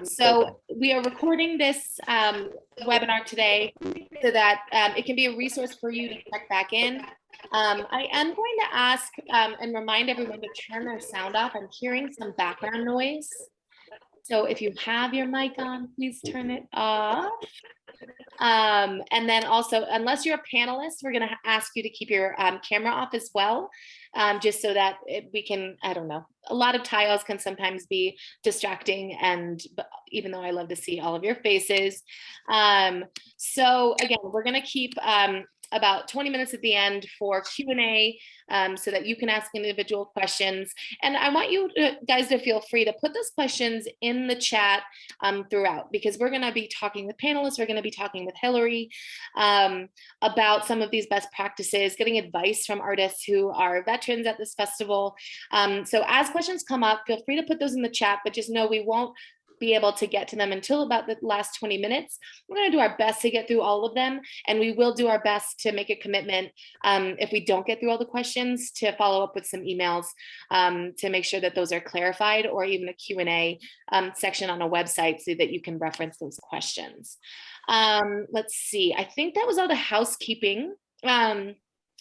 So we are recording this webinar today so that it can be a resource for you to check back in. I am going to ask and remind everyone to turn their sound off. I'm hearing some background noise. So if you have your mic on, please turn it off. And then also, unless you're a panelist, we're going to ask you to keep your camera off as well, just so that we can, I don't know, a lot of tiles can sometimes be distracting, and even though I love to see all of your faces. So again, we're going to keep about 20 minutes at the end for Q&A, so that you can ask individual questions. And I want you guys to feel free to put those questions in the chat throughout, because we're going to be talking with panelists, we're going to be talking with Hillary about some of these best practices, getting advice from artists who are veterans at this festival. So as questions come up, feel free to put those in the chat, but just know we won't be able to get to them until about the last 20 minutes. We're going to do our best to get through all of them, and we will do our best to make a commitment if we don't get through all the questions, to follow up with some emails to make sure that those are clarified, or even a Q&A section on a website so that you can reference those questions. Let's see, I think that was all the housekeeping.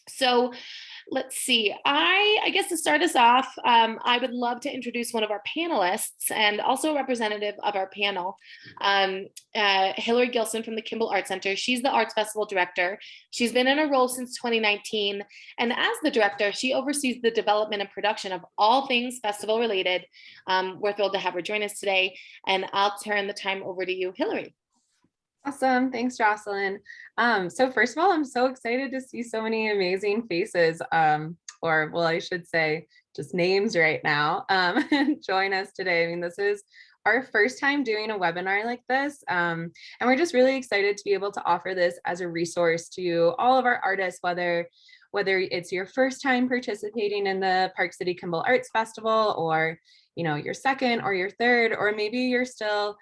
So let's see, I guess to start us off, I would love to introduce one of our panelists and also a representative of our panel, Hillary Gilson from the Kimball Art Center. She's the Arts Festival director. She's been in her role since 2019. And as the director, she oversees the development and production of all things festival related. We're thrilled to have her join us today. And I'll turn the time over to you, Hillary. Awesome. Thanks, Jocelyn. So first of all, I'm so excited to see so many amazing faces, or well, I should say just names right now, join us today. I mean, this is our first time doing a webinar like this, and we're just really excited to be able to offer this as a resource to all of our artists, whether it's your first time participating in the Park City Kimball Arts Festival, or your second or your third, or maybe you're still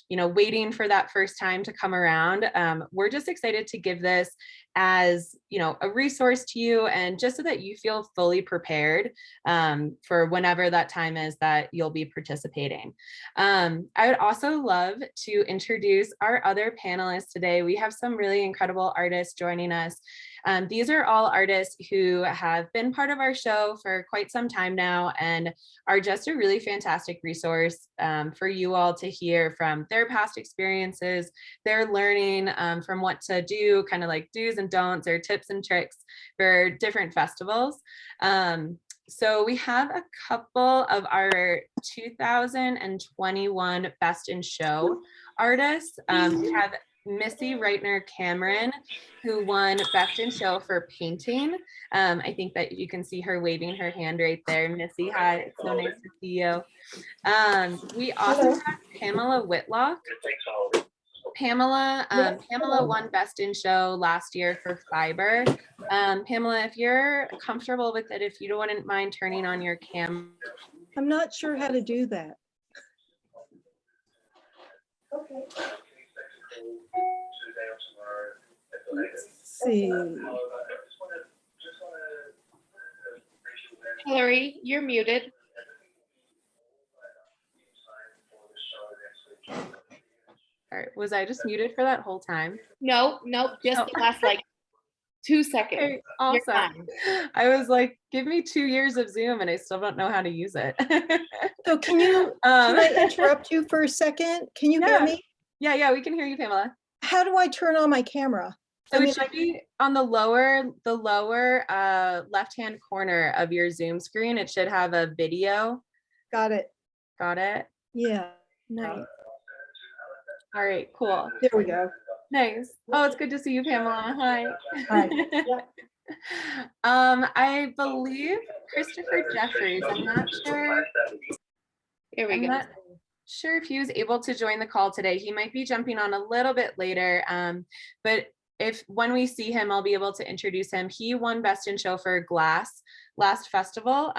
waiting for that first time to come around. We're just excited to give this as a resource to you, and just so that you feel fully prepared for whenever that time is that you'll be participating. I would also love to introduce our other panelists today. We have some really incredible artists joining us. These are all artists who have been part of our show for quite some time now, and are just a really fantastic resource for you all to hear from their past experiences, their learning from what to do, kind of like do's and don'ts, or tips and tricks for different festivals. So we have a couple of our 2021 Best in Show artists. We have Missy Reitner-Cameron, who won Best in Show for painting. I think that you can see her waving her hand right there. Missy, hi, it's so nice to see you. We also have Pamela Whitlock. Pamela won Best in Show last year for Fiber. Pamela, if you're comfortable with it, if you wouldn't mind turning on your camera. I'm not sure how to do that. Okay. Let's see. Hillary, you're muted. All right, was I just muted for that whole time? No, just the last like 2 seconds. Okay, awesome. I was like, give me 2 years of Zoom and I still don't know how to use it. So can I interrupt you for a second? Can you hear me? Yeah, we can hear you, Pamela. How do I turn on my camera? So it should be on the lower left-hand corner of your Zoom screen. It should have a video. Got it. Got it? Yeah, nice. All right, cool. There we go. Nice. Oh, it's good to see you, Pamela. Hi. Hi. Yeah. I believe Christopher Jeffries. I'm not sure. Here we go. Not sure if he was able to join the call today. He might be jumping on a little bit later, but when we see him, I'll be able to introduce him. He won Best in Show for Glass last festival.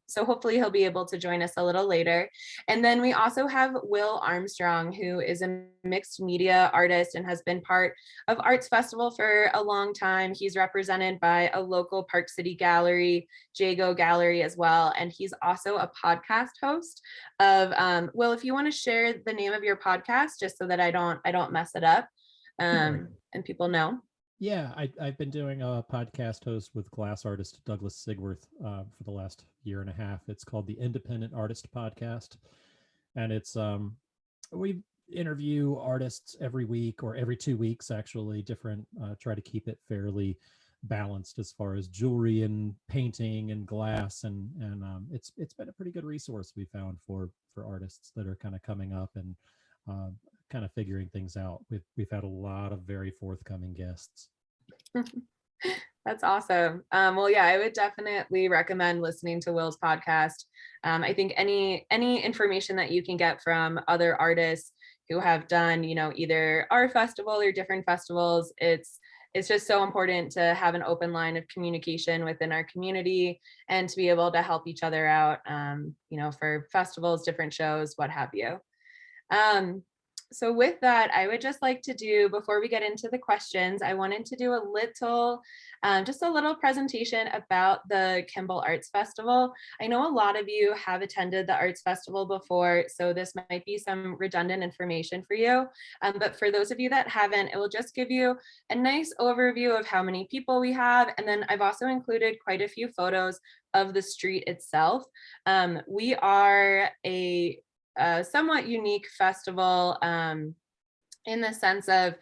So hopefully he'll be able to join us a little later. And then we also have Will Armstrong, who is a mixed media artist and has been part of Arts Festival for a long time. He's represented by a local Park City gallery, Jago Gallery as well. And he's also a podcast host of, Will, if you want to share the name of your podcast, just so that I don't mess it up, and people know. Yeah, I've been doing a podcast host with glass artist Douglas Sigworth for the last year and a half. It's called the Independent Artist Podcast. And it's, we interview artists every week or every 2 weeks, actually, different, try to keep it fairly balanced as far as jewelry and painting and glass. And it's been a pretty good resource we found for artists that are kind of coming up and kind of figuring things out. We've had a lot of very forthcoming guests. That's awesome. Well, yeah, I would definitely recommend listening to Will's podcast. I think any information that you can get from other artists who have done, either our festival or different festivals, it's just so important to have an open line of communication within our community and to be able to help each other out, for festivals, different shows, what have you. So with that, I would just like to do, before we get into the questions, I wanted to do just a little presentation about the Kimball Arts Festival. I know a lot of you have attended the Arts Festival before, so this might be some redundant information for you. But for those of you that haven't, it will just give you a nice overview of how many people we have. And then I've also included quite a few photos of the street itself. We are a somewhat unique festival in the sense of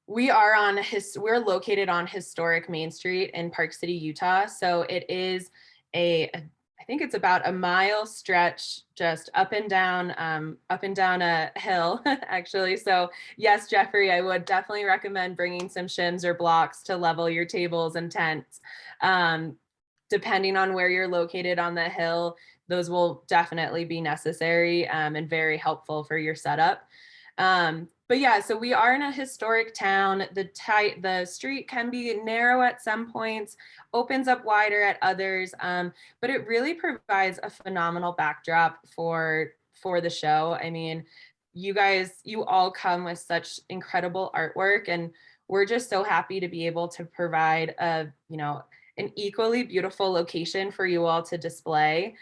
we're located on historic Main Street in Park City, Utah. So it is I think it's about a mile stretch just up and down a hill actually. So yes, Jeffrey, I would definitely recommend bringing some shims or blocks to level your tables and tents. Depending on where you're located on the hill, those will definitely be necessary and very helpful for your setup. But yeah, so we are in a historic town. The street can be narrow at some points, opens up wider at others, but it really provides a phenomenal backdrop for the show. I mean, you all come with such incredible artwork, and we're just so happy to be able to provide an equally beautiful location for you all to display.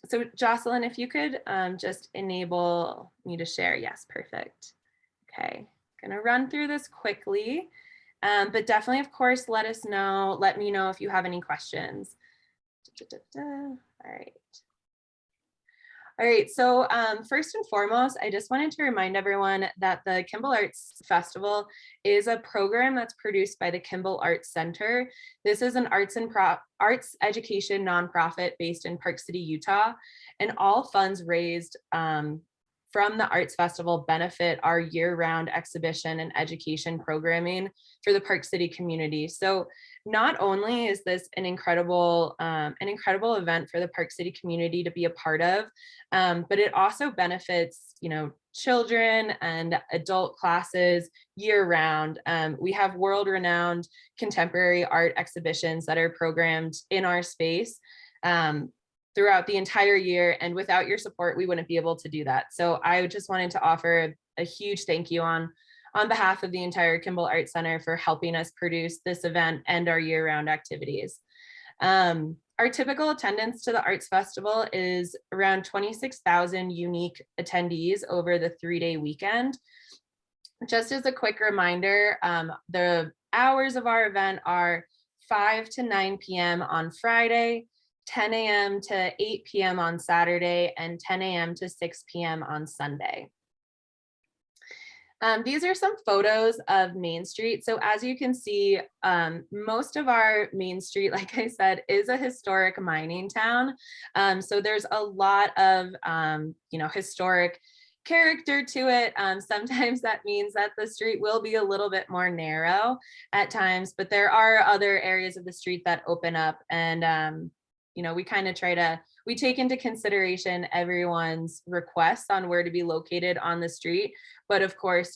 So Jocelyn, if you could just enable me to share. Yes, perfect. Okay, gonna run through this quickly, but definitely, of course, let me know if you have any questions. All right, so first and foremost, I just wanted to remind everyone that the Kimball Arts Festival is a program that's produced by the Kimball Arts Center. This is an arts education nonprofit based in Park City, Utah, and all funds raised from the Arts Festival benefit our year-round exhibition and education programming for the Park City community. So not only is this an incredible event for the Park City community to be a part of, but it also benefits, children and adult classes year-round. We have world-renowned contemporary art exhibitions that are programmed in our space throughout the entire year, and without your support, we wouldn't be able to do that. So I just wanted to offer a huge thank you on behalf of the entire Kimball Art Center for helping us produce this event and our year-round activities. Our typical attendance to the Arts Festival is around 26,000 unique attendees over the 3-day weekend. Just as a quick reminder, the hours of our event are 5 to 9 p.m. on Friday, 10 a.m. to 8 p.m. on Saturday, and 10 a.m. to 6 p.m. on Sunday. These are some photos of Main Street. So as you can see, most of our Main Street, like I said, is a historic mining town. So there's a lot of, historic character to it. Sometimes that means that the street will be a little bit more narrow at times, but there are other areas of the street that open up, and we kind of we take into consideration everyone's requests on where to be located on the street. But of course,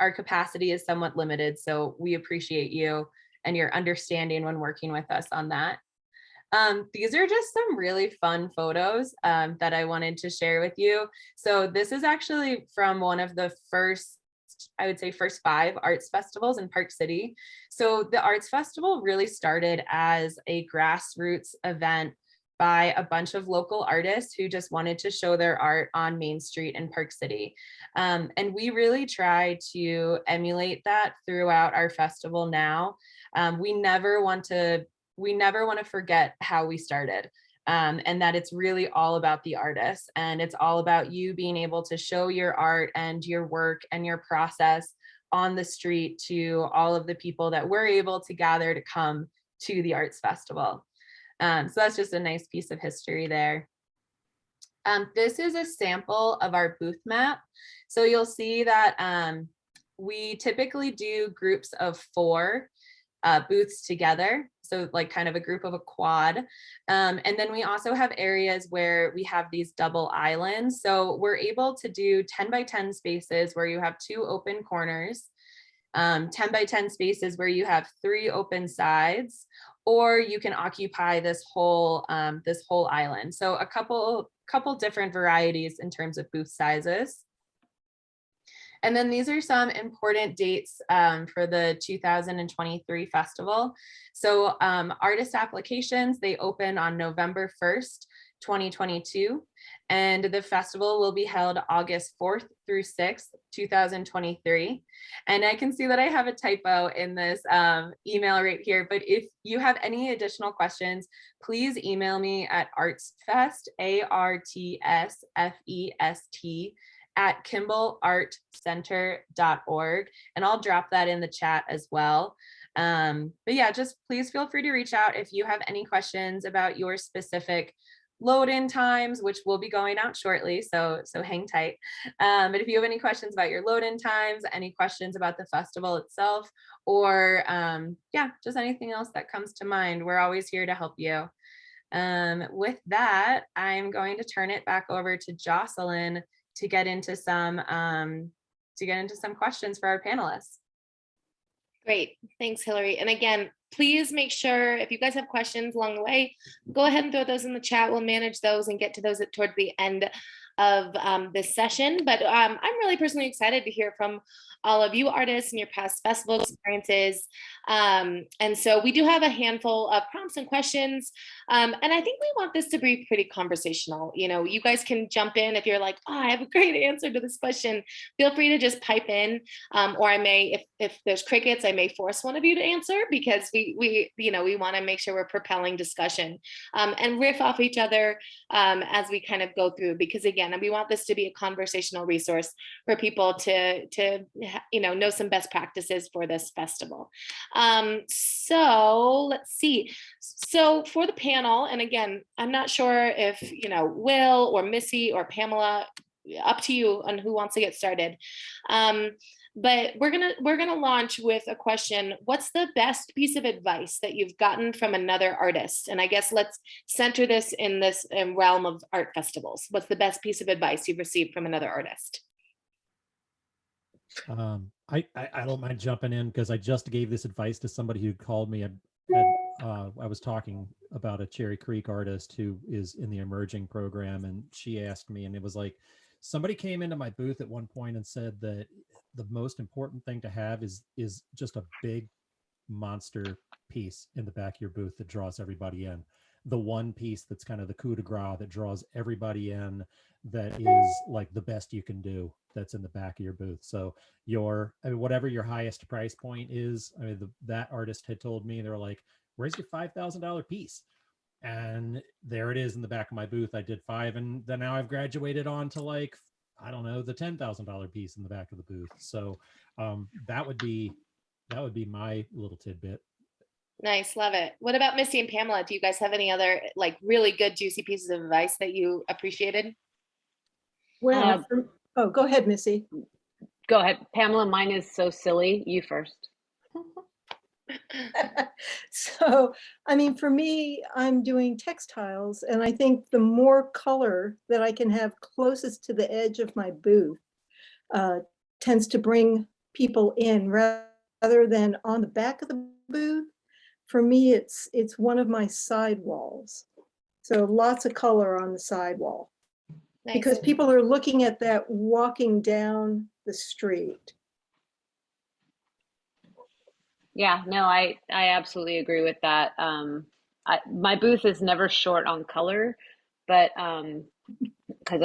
our capacity is somewhat limited. So we appreciate you and your understanding when working with us on that. These are just some really fun photos that I wanted to share with you. So this is actually from one of the first, I would say, first 5 arts festivals in Park City. So the arts festival really started as a grassroots event by a bunch of local artists who just wanted to show their art on Main Street in Park City. And we really try to emulate that throughout our festival now. We never want to forget how we started, and that it's really all about the artists, and it's all about you being able to show your art and your work and your process on the street to all of the people that we're able to gather to come to the arts festival. So that's just a nice piece of history there. This is a sample of our booth map. So you'll see that we typically do groups of 4 booths together. So like kind of a group of a quad. And then we also have areas where we have these double islands. So we're able to do 10 by 10 spaces where you have 2 open corners, 10 by 10 spaces where you have 3 open sides, or you can occupy this whole island. So a couple different varieties in terms of booth sizes. And then these are some important dates for the 2023 festival. So artist applications, they open on November 1st, 2022. And the festival will be held August 4th through 6th, 2023. And I can see that I have a typo in this email right here, but if you have any additional questions, please email me at artsfest, ARTSFEST, at KimballArtCenter.org, and I'll drop that in the chat as well. But yeah, just please feel free to reach out if you have any questions about your specific load-in times, which will be going out shortly, so hang tight. But if you have any questions about your load-in times, any questions about the festival itself, or yeah, just anything else that comes to mind, we're always here to help you. With that, I'm going to turn it back over to Jocelyn to get into some questions for our panelists. Great, thanks, Hillary. And again, please make sure if you guys have questions along the way, go ahead and throw those in the chat. We'll manage those and get to those towards the end of this session. But I'm really personally excited to hear from all of you artists and your past festival experiences. And so we do have a handful of prompts and questions. And I think we want this to be pretty conversational. You know, you guys can jump in if you're like, oh, I have a great answer to this question. Feel free to just pipe in, or I may, if there's crickets, I may force one of you to answer, because we want to make sure we're propelling discussion and riff off each other as we kind of go through, because again, we want this to be a conversational resource for people to know some best practices for this festival. So let's see. So for the panel, and again, I'm not sure if Will or Missy or Pamela, up to you on who wants to get started. But we're gonna launch with a question. What's the best piece of advice that you've gotten from another artist? And I guess let's center this in this realm of art festivals. What's the best piece of advice you've received from another artist? I don't mind jumping in, because I just gave this advice to somebody who called me. I was talking about a Cherry Creek artist who is in the emerging program, and she asked me, and it was like, somebody came into my booth at one point and said that the most important thing to have is just a big monster piece in the back of your booth that draws everybody in. The one piece that's kind of the coup de grace that draws everybody in, that is like the best you can do, that's in the back of your booth. So whatever your highest price point is, that artist had told me, they were like, where's your $5,000 piece? And there it is in the back of my booth. I did 5, and then now I've graduated on to, like, I don't know, the $10,000 piece in the back of the booth. So that would be my little tidbit. Nice, love it. What about Missy and Pamela? Do you guys have any other like really good juicy pieces of advice that you appreciated? Well, go ahead, Missy. Go ahead, Pamela. Mine is so silly. You first. So, for me, I'm doing textiles, and I think the more color that I can have closest to the edge of my booth tends to bring people in rather than on the back of the booth. For me, it's one of my side walls. So lots of color on the side wall. Nice. Because people are looking at that walking down the street. Yeah, no, I absolutely agree with that. My booth is never short on color, but because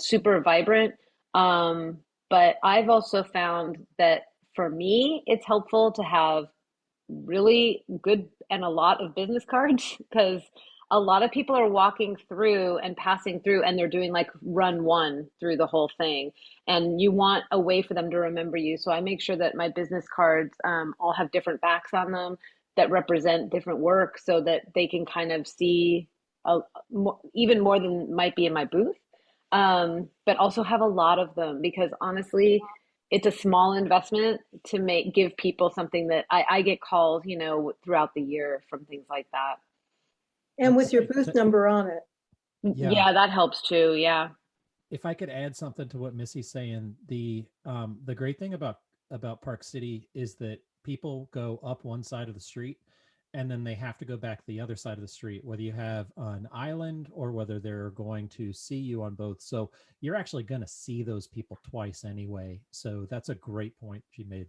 super vibrant. But I've also found that for me, it's helpful to have really good and a lot of business cards because a lot of people are walking through and passing through and they're doing like run one through the whole thing and you want a way for them to remember you. So I make sure that my business cards all have different backs on them that represent different work so that they can kind of see even more than might be in my booth, but also have a lot of them because honestly it's a small investment to give people something that I get calls, throughout the year from things like that. And with your booth number on it. Yeah, that helps too. Yeah. If I could add something to what Missy's saying, the great thing about Park City is that people go up one side of the street and then they have to go back the other side of the street, whether you have an island or whether they're going to see you on both. So you're actually going to see those people twice anyway. So that's a great point she made.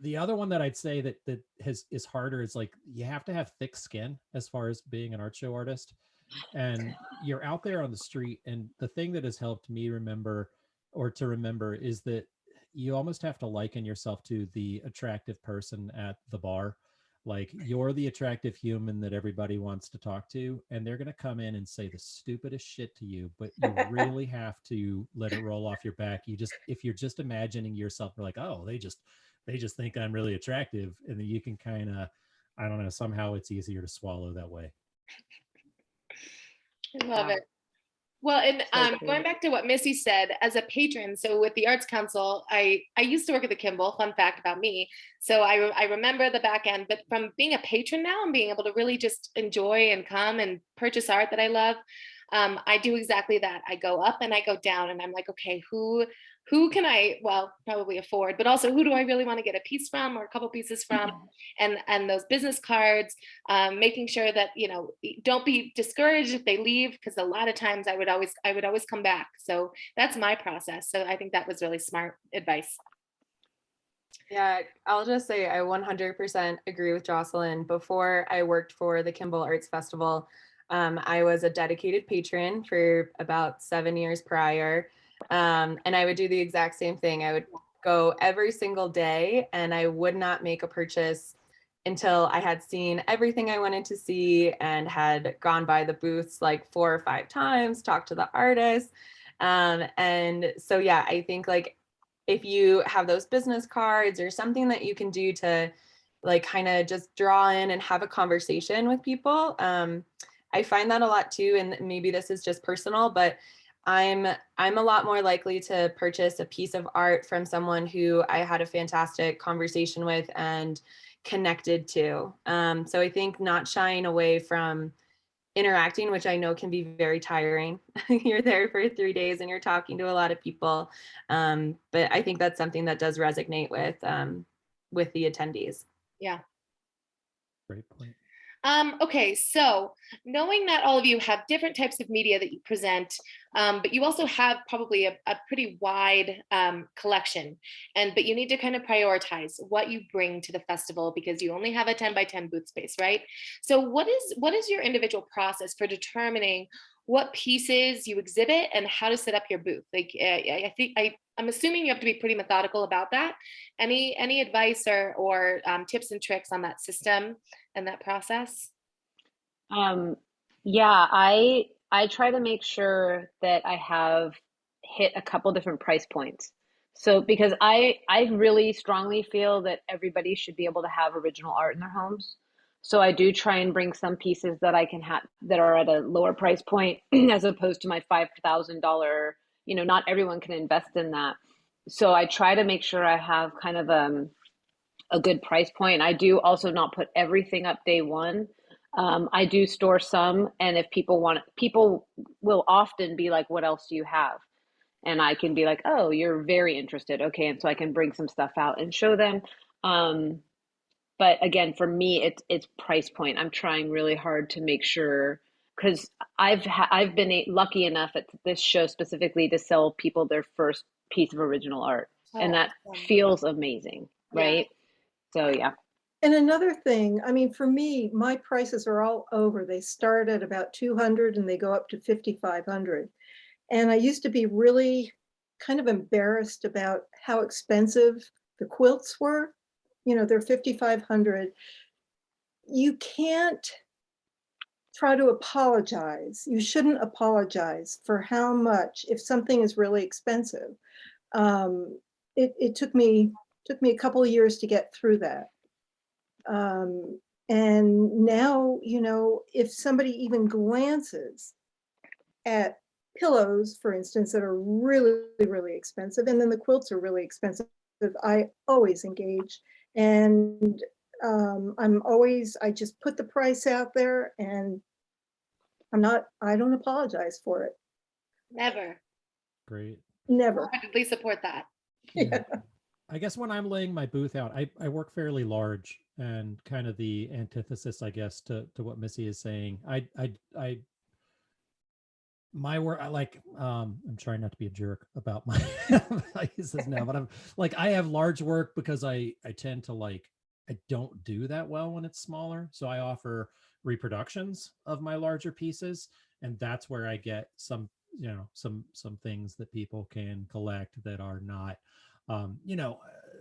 The other one that I'd say that is harder is like you have to have thick skin as far as being an art show artist, and you're out there on the street. And the thing that has helped me remember is that you almost have to liken yourself to the attractive person at the bar. Like you're the attractive human that everybody wants to talk to, and they're going to come in and say the stupidest shit to you, but you really have to let it roll off your back. If you're just imagining yourself, you're like, oh, they just think I'm really attractive. And then you can kind of, I don't know, somehow it's easier to swallow that way. I love it. Well, and going back to what Missy said, as a patron, so with the Arts Council, I used to work at the Kimball, fun fact about me. So I remember the back end, but from being a patron now and being able to really just enjoy and come and purchase art that I love, I do exactly that. I go up and I go down and I'm like, okay, who can I, well, probably afford, but also who do I really want to get a piece from or a couple pieces from? And those business cards, making sure that, don't be discouraged if they leave, because a lot of times I would always come back. So that's my process. So I think that was really smart advice. Yeah, I'll just say I 100% agree with Jocelyn. Before I worked for the Kimball Arts Festival, I was a dedicated patron for about 7 years prior. And I would do the exact same thing. I would go every single day and I would not make a purchase until I had seen everything I wanted to see and had gone by the booths like 4 or 5 times, talked to the artists. And so, yeah, I think like if you have those business cards or something that you can do to like kind of just draw in and have a conversation with people, I find that a lot too. And maybe this is just personal, but I'm a lot more likely to purchase a piece of art from someone who I had a fantastic conversation with and connected to. So I think not shying away from interacting, which I know can be very tiring. You're there for 3 days and you're talking to a lot of people. But I think that's something that does resonate with the attendees. Yeah. Great point. Okay, so knowing that all of you have different types of media that you present, but you also have probably a pretty wide collection, but you need to kind of prioritize what you bring to the festival because you only have a 10 by 10 booth space, right? So what is your individual process for determining what pieces you exhibit and how to set up your booth? Like, I think I'm assuming you have to be pretty methodical about that. Any advice or tips and tricks on that system and that process? Yeah, I try to make sure that I have hit a couple different price points. So because I really strongly feel that everybody should be able to have original art in their homes. So I do try and bring some pieces that I can have that are at a lower price point as opposed to my $5,000, not everyone can invest in that. So I try to make sure I have kind of a good price point. I do also not put everything up day one. I do store some, and if people want it, people will often be like, what else do you have? and I can be like, oh, you're very interested. Okay. And so I can bring some stuff out and show them. Um, but again, for me, it's price point. I'm trying really hard to make sure, because I've been lucky enough at this show specifically to sell people their first piece of original art, and Oh, that awesome. feels amazing, Yeah. right? So yeah. And another thing, I mean, for me, my prices are all over. They start at about 200 and they go up to 5,500. And I used to be really kind of embarrassed about how expensive the quilts were. You know, they're 5,500. You can't try to apologize. You shouldn't apologize for how much, if something is really expensive. It took me a couple of years to get through that. And now, you know, if somebody even glances at pillows, for instance, that are really, really expensive, and then the quilts are really expensive, I always engage. And I just put the price out there, and I don't apologize for it. Never. Great. Never. Wholeheartedly support that. Yeah. I guess when I'm laying my booth out, I work fairly large, and kind of the antithesis, I guess, to what Missy is saying. My work, I'm trying not to be a jerk about my I use this now, but I'm like, I have large work because I tend to I don't do that well when it's smaller. So I offer reproductions of my larger pieces, and that's where I get some, some things that people can collect that are not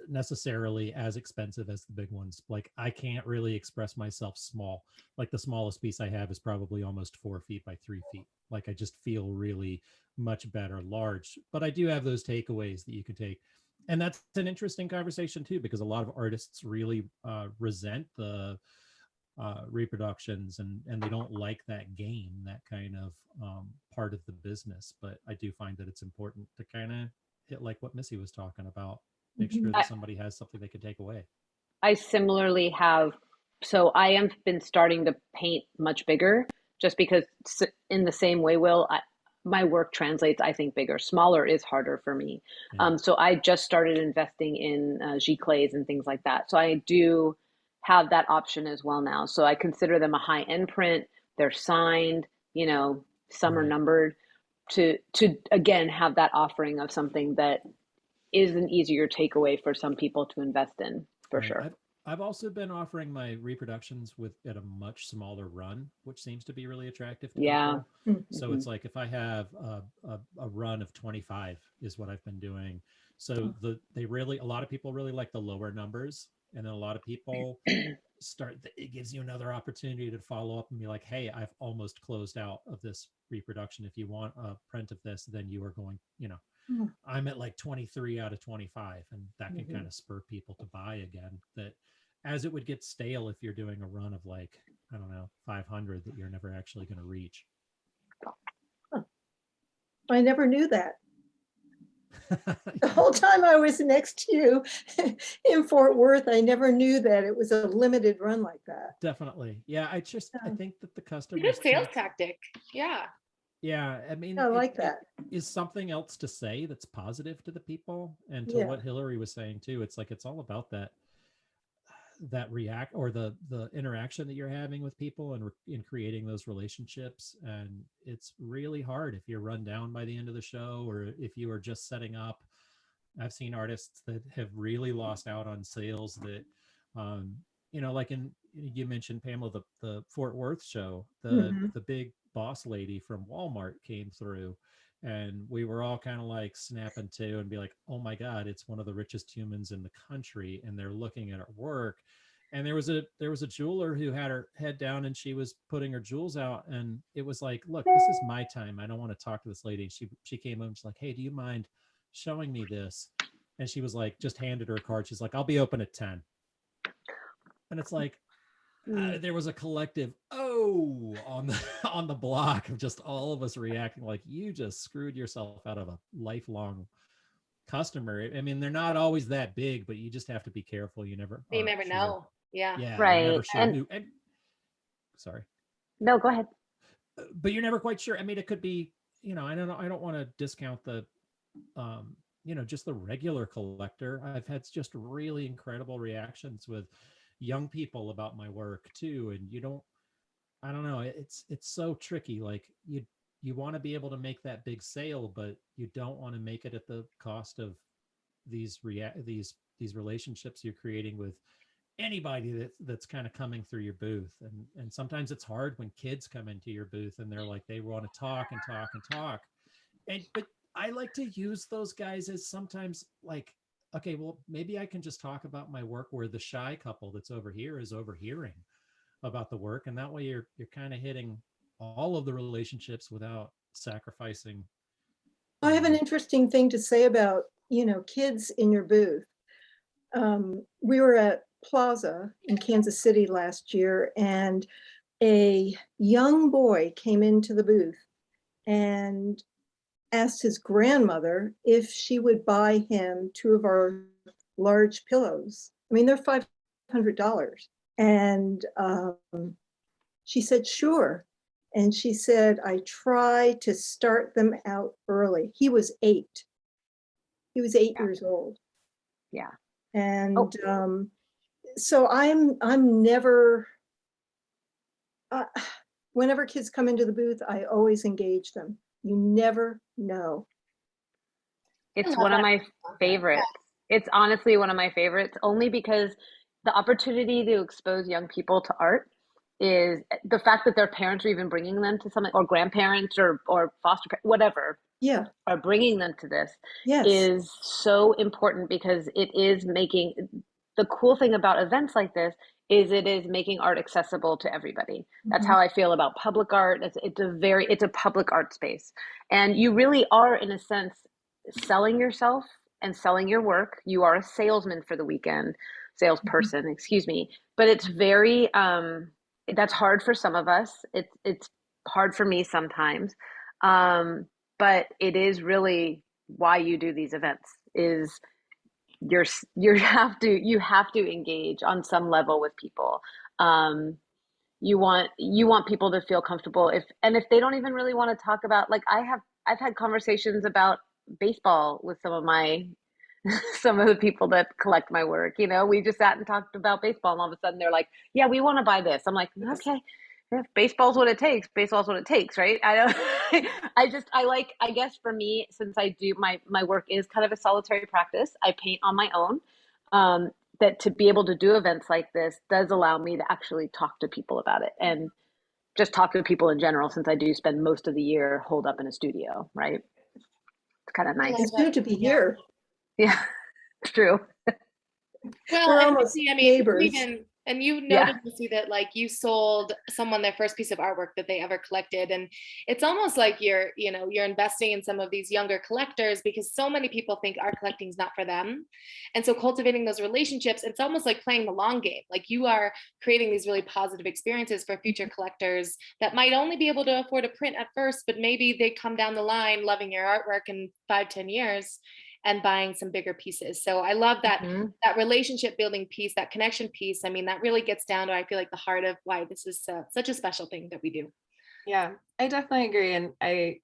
necessarily as expensive as the big ones. Like, I can't really express myself small. Like, the smallest piece I have is probably almost 4 feet by 3 feet. Like, I just feel really much better large. But I do have those takeaways that you can take. And that's an interesting conversation too, because a lot of artists really resent the reproductions, and they don't like that game, that kind of part of the business. But I do find that it's important to kind of hit like what Missy was talking about, make sure that somebody has something they can take away. I similarly have, so I have been starting to paint much bigger, just because in the same way, my work translates, I think, bigger. Smaller is harder for me. Yeah. So I just started investing in giclées and things like that. So I do have that option as well now. So I consider them a high end print. They're signed, some are Right. numbered, to again have that offering of something that is an easier takeaway for some people to invest in, for Right. sure. I've also been offering my reproductions at a much smaller run, which seems to be really attractive to Yeah. people. Mhm. So it's like, if I have a run of 25 is what I've been doing. So a lot of people really like the lower numbers, and then a lot of people it gives you another opportunity to follow up and be like, hey, I've almost closed out of this reproduction. If you want a print of this, then you are going, Mhm. I'm at like 23 out of 25, and that can Mhm. kind of spur people to buy again. That, as it would get stale if you're doing a run of like, I don't know, 500 that you're never actually going to reach. I never knew that. The whole time I was next to you in Fort Worth, I never knew that it was a limited run like that. Definitely. Yeah. I Yeah. think that the Good customers sales tactic. Yeah. yeah, I mean, I like it that. is something else to say that's positive to the people, and to Yeah. what Hillary was saying too. It's like, it's all about that react, or the interaction that you're having with people, and in creating those relationships. And it's really hard if you're run down by the end of the show, or if you are just setting up. I've seen artists that have really lost out on sales that, like you mentioned, Pamela, the Fort Worth show, Mhm. the big boss lady from Walmart came through, and we were all kind of like snapping to and be like, oh my God, it's one of the richest humans in the country, and they're looking at her work. And there was a jeweler who had her head down, and she was putting her jewels out, and it was like, look, this is my time. I don't want to talk to this lady. She came up and she's like, hey, do you mind showing me this? And she was like, just handed her a card. She's like, I'll be open at 10. And it's like, there was a collective on the on the block of just all of us reacting like, you just screwed yourself out of a lifelong customer. I mean, they're not always that big, but you just have to be careful. You never Sure. know. Yeah. Yeah, you're never Right. sure And who. Sorry. no, go ahead. But you're never quite sure. I mean, it could be, I don't know. I don't want to discount the just the regular collector. I've had just really incredible reactions with young people about my work too. And I don't know, it's so tricky. Like you want to be able to make that big sale, but you don't want to make it at the cost of these relationships you're creating with anybody that's kind of coming through your booth. And sometimes it's hard when kids come into your booth and they're like, they want to talk and talk and talk. But I like to use those guys as sometimes like, okay, well, maybe I can just talk about my work where the shy couple that's over here is overhearing about the work. And that way you're kind of hitting all of the relationships without sacrificing. I have an interesting thing to say about, kids in your booth. We were at Plaza in Kansas City last year, and a young boy came into the booth and asked his grandmother if she would buy him 2 of our large pillows. I mean, they're $500. And she said, sure. And she said, I try to start them out early. He was 8. He was 8 years old. Yeah. And so I'm never, whenever kids come into the booth, I always engage them. You never know. It's one of my favorites. It's honestly one of my favorites, only because the opportunity to expose young people to art is the fact that their parents are even bringing them to something, or grandparents or foster parents, whatever, are bringing them to this is so important, because it is making, the cool thing about events like this is it is making art accessible to everybody. That's how I feel about public art. It's a public art space. And you really are, in a sense, selling yourself and selling your work. You are a salesman for the weekend, salesperson, excuse me. But it's very, that's hard for some of us. It's hard for me sometimes. But it is really why you do these events, is you have to engage on some level with people. You want people to feel comfortable, if they don't even really want to talk about, like, I've had conversations about baseball with some of the people that collect my work. We just sat and talked about baseball, and all of a sudden they're like, yeah, we want to buy this. I'm like, okay, if baseball's what it takes, right? I guess for me, since I do my work is kind of a solitary practice, I paint on my own. That to be able to do events like this does allow me to actually talk to people about it, and just talk to people in general, since I do spend most of the year holed up in a studio, right? It's kind of nice. It's good to be here. Yeah, it's true. Well, We're and almost Missy, neighbors. and you noted, Missy, that like you sold someone their first piece of artwork that they ever collected, and it's almost like you're investing in some of these younger collectors, because so many people think art collecting is not for them, and so cultivating those relationships, it's almost like playing the long game. Like, you are creating these really positive experiences for future collectors that might only be able to afford a print at first, but maybe they come down the line loving your artwork in 5-10 years and buying some bigger pieces. So I love that that relationship building piece, that connection piece. I mean, that really gets down to, I feel like, the heart of why this is such a special thing that we do. Yeah, I definitely agree. And I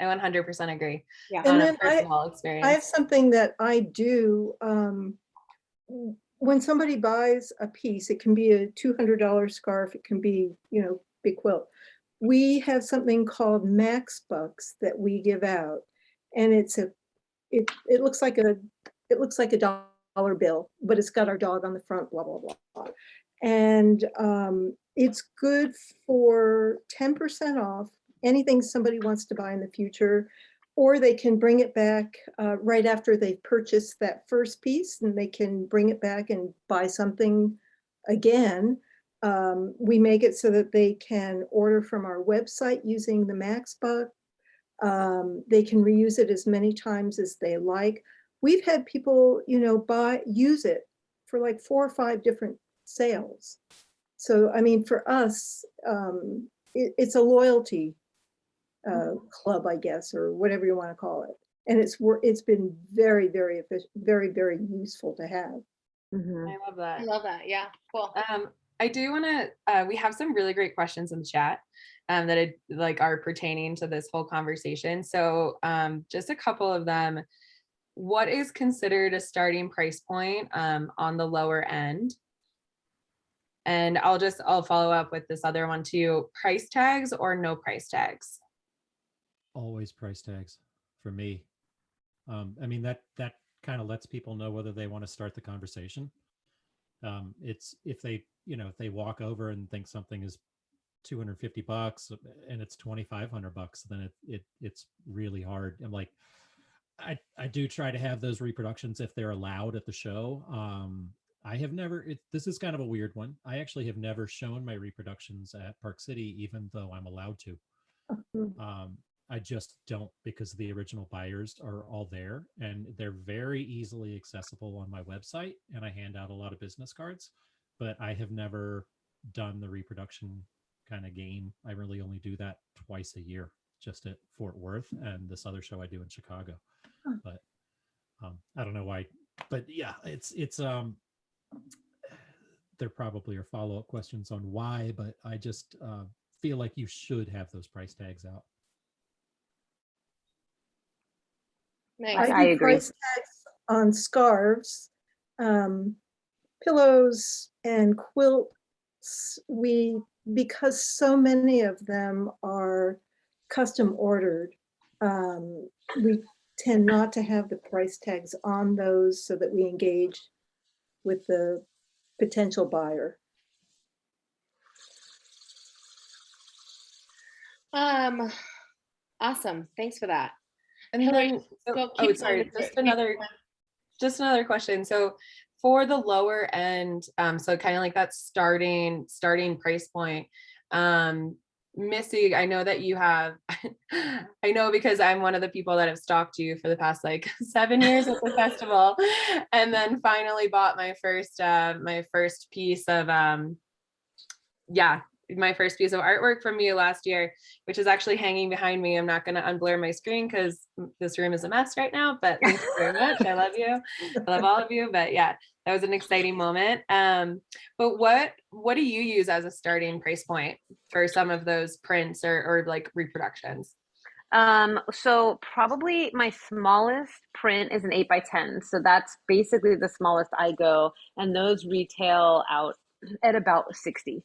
100% agree. Yeah. On And a then personal experience. I have something that I do. When somebody buys a piece, it can be a $200 scarf, it can be, big quilt. We have something called MaxBucks that we give out, and it looks like a dollar bill, but it's got our dog on the front, blah, blah, blah. And it's good for 10% off anything somebody wants to buy in the future, or they can bring it back right after they've purchased that first piece, and they can bring it back and buy something again. We make it so that they can order from our website using the MaxBuck. They can reuse it as many times as they like. We've had people, use it for like 4 or 5 different sales. So, I mean, for us, it's a loyalty club, I guess, or whatever you want to call it. And it's been very, very efficient, very, very useful to have. I love that. I love that. Yeah, cool. I do want to, we have some really great questions in the chat. that are pertaining to this whole conversation. So just a couple of them. What is considered a starting price point on the lower end? And I'll follow up with this other one too. Price tags or no price tags? Always price tags for me. I mean, that kind of lets people know whether they want to start the conversation. It's if they walk over and think something is $250 and it's $2,500, then it's really hard. I'm like, I do try to have those reproductions if they're allowed at the show. I have never, this is kind of a weird one. I actually have never shown my reproductions at Park City, even though I'm allowed to. I just don't, because the original buyers are all there and they're very easily accessible on my website, and I hand out a lot of business cards, but I have never done the reproduction kind of game. I really only do that twice a year, just at Fort Worth and this other show I do in Chicago. But I don't know why, but yeah, it's there probably are follow-up questions on why, but I just feel like you should have those price tags out. Nice. I do agree. price tags on scarves, pillows, and quilts. Because so many of them are custom ordered, we tend not to have the price tags on those so that we engage with the potential buyer. Awesome. Thanks for that. And Hillary, then, go keep sorry, going with just another question. So for the lower end, so kind of like that starting price point, Missy, I know that you have, I know because I'm one of the people that have stalked you for the past like 7 years at the festival, and then finally bought my first piece of, my first piece of artwork from you last year, which is actually hanging behind me. I'm not going to unblur my screen because this room is a mess right now, but thank you very much. I love you. I love all of you. But yeah, that was an exciting moment. But what do you use as a starting price point for some of those prints or like reproductions? So probably my smallest print is an 8x10. So that's basically the smallest I go, and those retail out at about 60.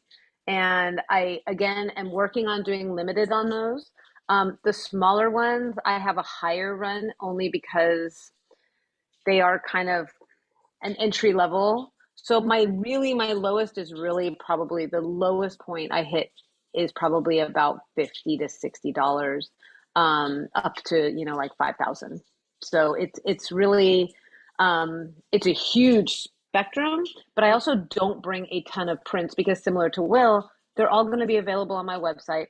And I, again, am working on doing limited on those. The smaller ones, I have a higher run only because they are kind of an entry level. So my lowest is really probably the lowest point I hit is probably about $50 to $60, up to, like 5,000. So it's really, it's a huge spectrum, but I also don't bring a ton of prints because similar to Will, they're all going to be available on my website.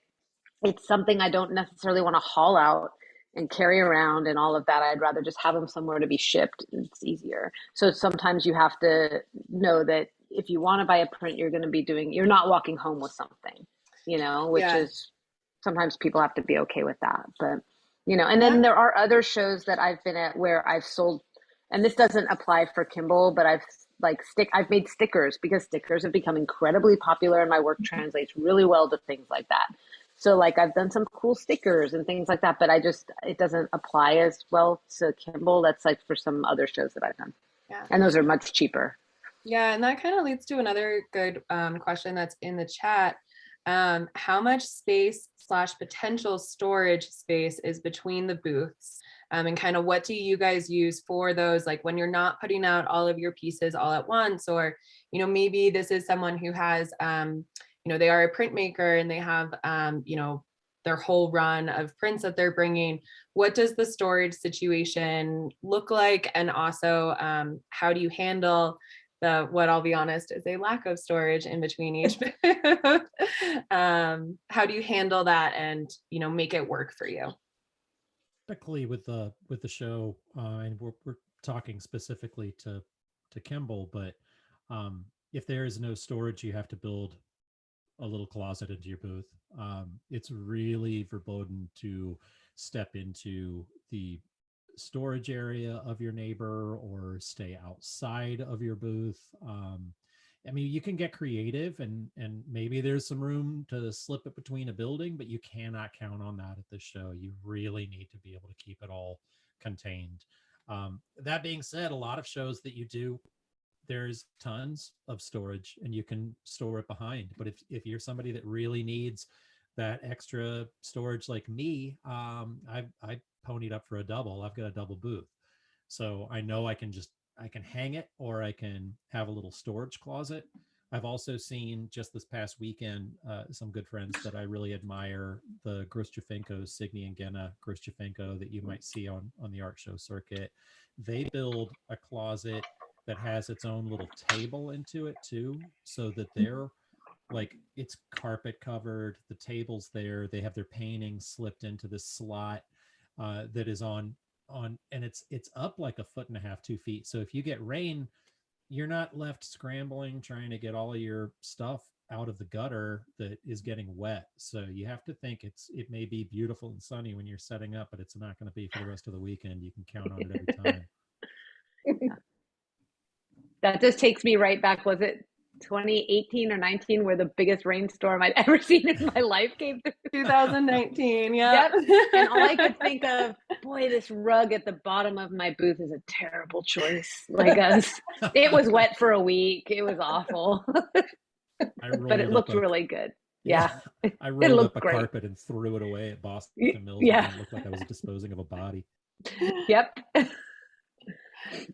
It's something I don't necessarily want to haul out and carry around and all of that. I'd rather just have them somewhere to be shipped. It's easier. So sometimes you have to know that if you want to buy a print, you're not walking home with something, which is sometimes people have to be okay with that. But, and then there are other shows that I've been at where I've sold, and this doesn't apply for Kimball, but I've made stickers because stickers have become incredibly popular and my work translates really well to things like that. So like I've done some cool stickers and things like that, but it doesn't apply as well to Kimball. That's like for some other shows that I've done. Yeah. And those are much cheaper. Yeah. And that kind of leads to another good question that's in the chat. How much space / potential storage space is between the booths? And kind of what do you guys use for those? Like when you're not putting out all of your pieces all at once, or, maybe this is someone who has, they are a printmaker and they have, their whole run of prints that they're bringing. What does the storage situation look like? And also, how do you handle what I'll be honest is a lack of storage in between each booth? How do you handle that and, make it work for you? Typically with the show, and we're talking specifically to Kimball, but if there is no storage, you have to build a little closet into your booth. It's really verboten to step into the storage area of your neighbor or stay outside of your booth. I mean, you can get creative and maybe there's some room to slip it between a building, but you cannot count on that at this show. You really need to be able to keep it all contained. That being said, a lot of shows that you do, there's tons of storage and you can store it behind. But if you're somebody that really needs that extra storage like me, I ponied up for a double. I've got a double booth. So I know I can hang it, or I can have a little storage closet. I've also seen just this past weekend, some good friends that I really admire, the Grosjufinkos, Signy and Gena Grosjufinko, that you might see on the art show circuit. They build a closet that has its own little table into it too, so that they're like, it's carpet covered, the table's there, they have their paintings slipped into this slot that is on, and it's up like 1.5 feet, 2 feet. So if you get rain, you're not left scrambling trying to get all of your stuff out of the gutter that is getting wet. So you have to think it may be beautiful and sunny when you're setting up, but it's not going to be for the rest of the weekend. You can count on it every time. That just takes me right back. Was it 2018 or 19 where the biggest rainstorm I'd ever seen in my life came through? 2019, yeah. Yep. And all I could think of, boy, this rug at the bottom of my booth is a terrible choice. Like, it was wet for a week. It was awful. But it looked really good. Yeah. I rolled up a great carpet and threw it away at Boston Mills. Yeah. And it looked like I was disposing of a body. Yep.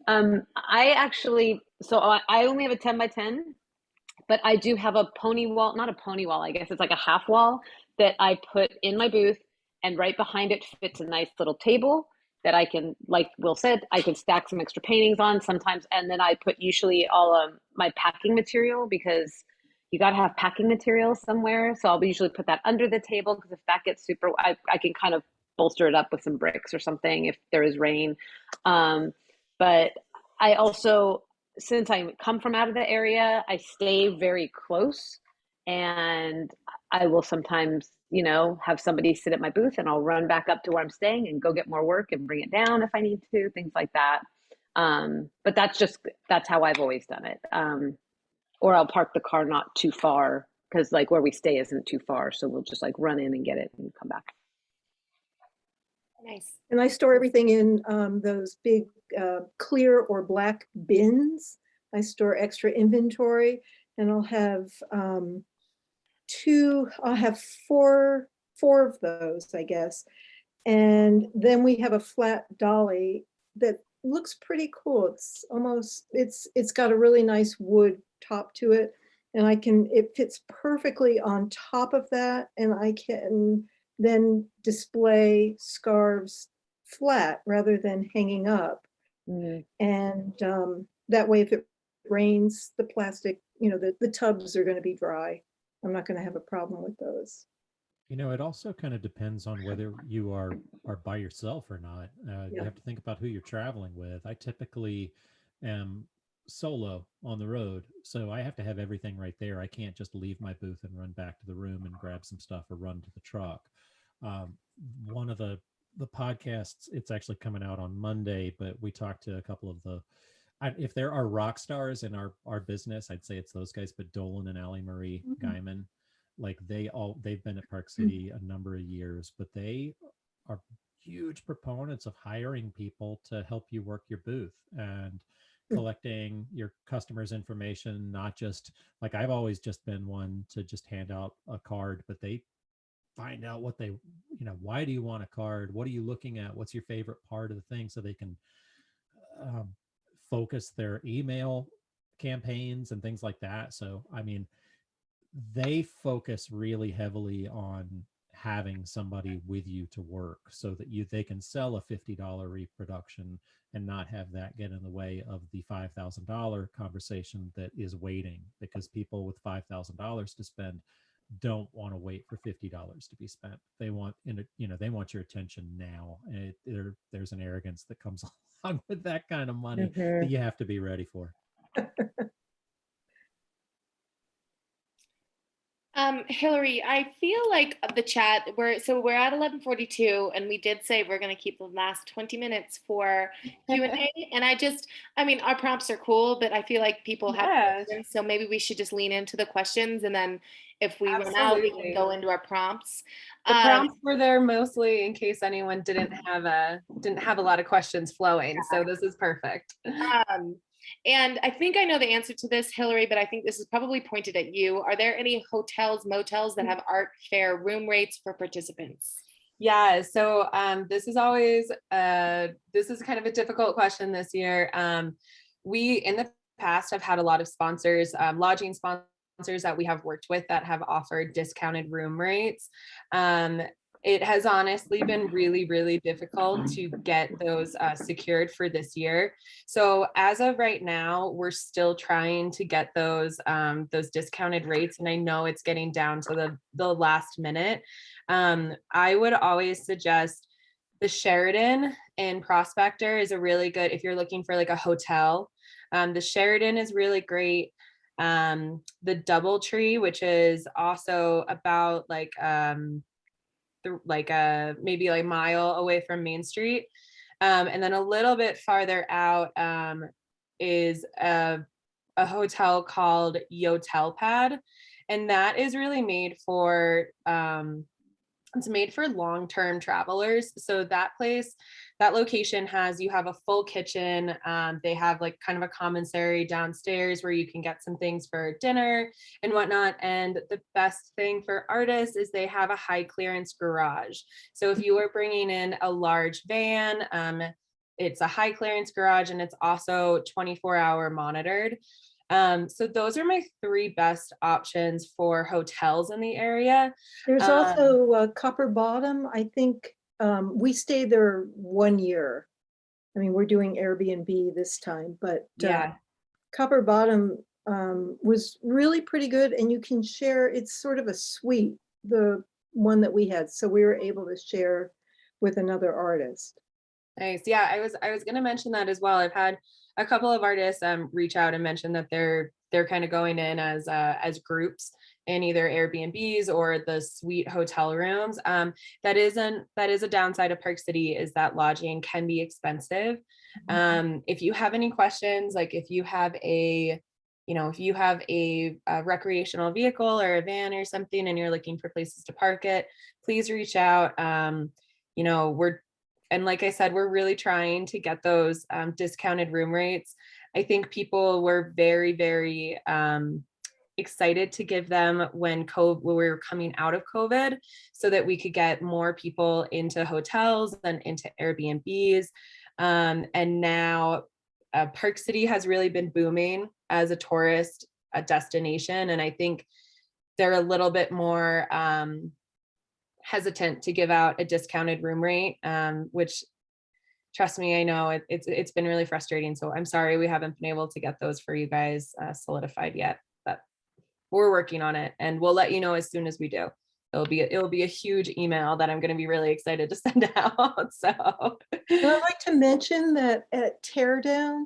I actually, so I only have a 10 by 10, but I do have a pony wall, not a pony wall, I guess it's like a half wall that I put in my booth, and right behind it fits a nice little table that I can, like Will said, I can stack some extra paintings on sometimes. And then I put usually all my packing material, because you got to have packing material somewhere. So I'll usually put that under the table, because if that gets super, I can kind of bolster it up with some bricks or something if there is rain. But I also, since I come from out of the area, I stay very close, and I will sometimes, have somebody sit at my booth, and I'll run back up to where I'm staying and go get more work and bring it down if I need to, things like that. But that's how I've always done it. Or I'll park the car not too far, because like where we stay isn't too far. So we'll just like run in and get it and come back. Nice. And I store everything in those big clear or black bins. I store extra inventory, and I'll have four of those, I guess. And then we have a flat dolly that looks pretty cool. It's got a really nice wood top to it, and it fits perfectly on top of that, and I can then display scarves flat rather than hanging up. And that way, if it rains, the plastic, the tubs are going to be dry. I'm not going to have a problem with those. It also kind of depends on whether you are by yourself or not. You have to think about who you're traveling with. I typically am solo on the road, so I have to have everything right there. I can't just leave my booth and run back to the room and grab some stuff or run to the truck. One of the podcasts, it's actually coming out on Monday, but we talked to a couple of if there are rock stars in our business, I'd say it's those guys, but Dolan and Allie Marie Guyman, like they've been at Park City a number of years, but they are huge proponents of hiring people to help you work your booth and collecting your customers' information. Not just like, I've always just been one to just hand out a card, but they find out what why do you want a card? What are you looking at? What's your favorite part of the thing? So they can focus their email campaigns and things like that. So, I mean, they focus really heavily on having somebody with you to work so that they can sell a $50 reproduction and not have that get in the way of the $5,000 conversation that is waiting, because people with $5,000 to spend don't want to wait for $50 to be spent. They want, they want your attention now. And there's an arrogance that comes along with that kind of money that you have to be ready for. Hillary, I feel like the chat, we're at 11:42 and we did say we're going to keep the last 20 minutes for Q&A. And I mean, our prompts are cool, but I feel like people have Yeah, questions, so maybe we should just lean into the questions, and then if we run out, we can absolutely. go into our prompts. The prompts were there mostly in case anyone didn't have a lot of questions flowing. So this is perfect. Um, and I think I know the answer to this, Hillary, but I think this is probably pointed at you. Are there any hotels, motels that have art fair room rates for participants? Yeah, so this is always this is kind of a difficult question this year. We in the past have had a lot of sponsors, lodging sponsors that we have worked with that have offered discounted room rates. It has honestly been really, really difficult to get those secured for this year. So as of right now, we're still trying to get those discounted rates, and I know it's getting down to the last minute. I would always suggest the Sheraton in Prospector is a really good if you're looking for like a hotel. The Sheraton is really great. The DoubleTree, which is also about like maybe like a mile away from Main Street. And then a little bit farther out is a hotel called Yotel Pad. And that is really made for it's made for long-term travelers. So that location you have a full kitchen. They have like kind of a commissary downstairs where you can get some things for dinner and whatnot. And the best thing for artists is they have a high clearance garage. So if you are bringing in a large van, it's a high clearance garage, and it's also 24-hour monitored. So those are my three best options for hotels in the area. There's also Copper Bottom. I think we stayed there 1 year. I mean, we're doing Airbnb this time, but Yeah, Copper Bottom was really pretty good, and you can share. It's sort of a suite, the one that we had, so we were able to share with another artist. nice. Yeah, I was going to mention that as well. I've had a couple of artists reach out and mention that they're kind of going in as groups in either Airbnbs or the suite hotel rooms. That is a downside of Park City, is that lodging can be expensive. If you have any questions, like if you have a recreational vehicle or a van or something and you're looking for places to park it, please reach out. And like I said, we're really trying to get those discounted room rates. I think people were very, very excited to give them when we were coming out of COVID, so that we could get more people into hotels and into Airbnbs. And now Park City has really been booming as a tourist destination. And I think they're a little bit more hesitant to give out a discounted room rate, which, trust me, I know it's been really frustrating. So I'm sorry we haven't been able to get those for you guys solidified yet, but we're working on it, and we'll let you know as soon as we do. It'll be a huge email that I'm going to be really excited to send out. So And I'd like to mention that at Teardown,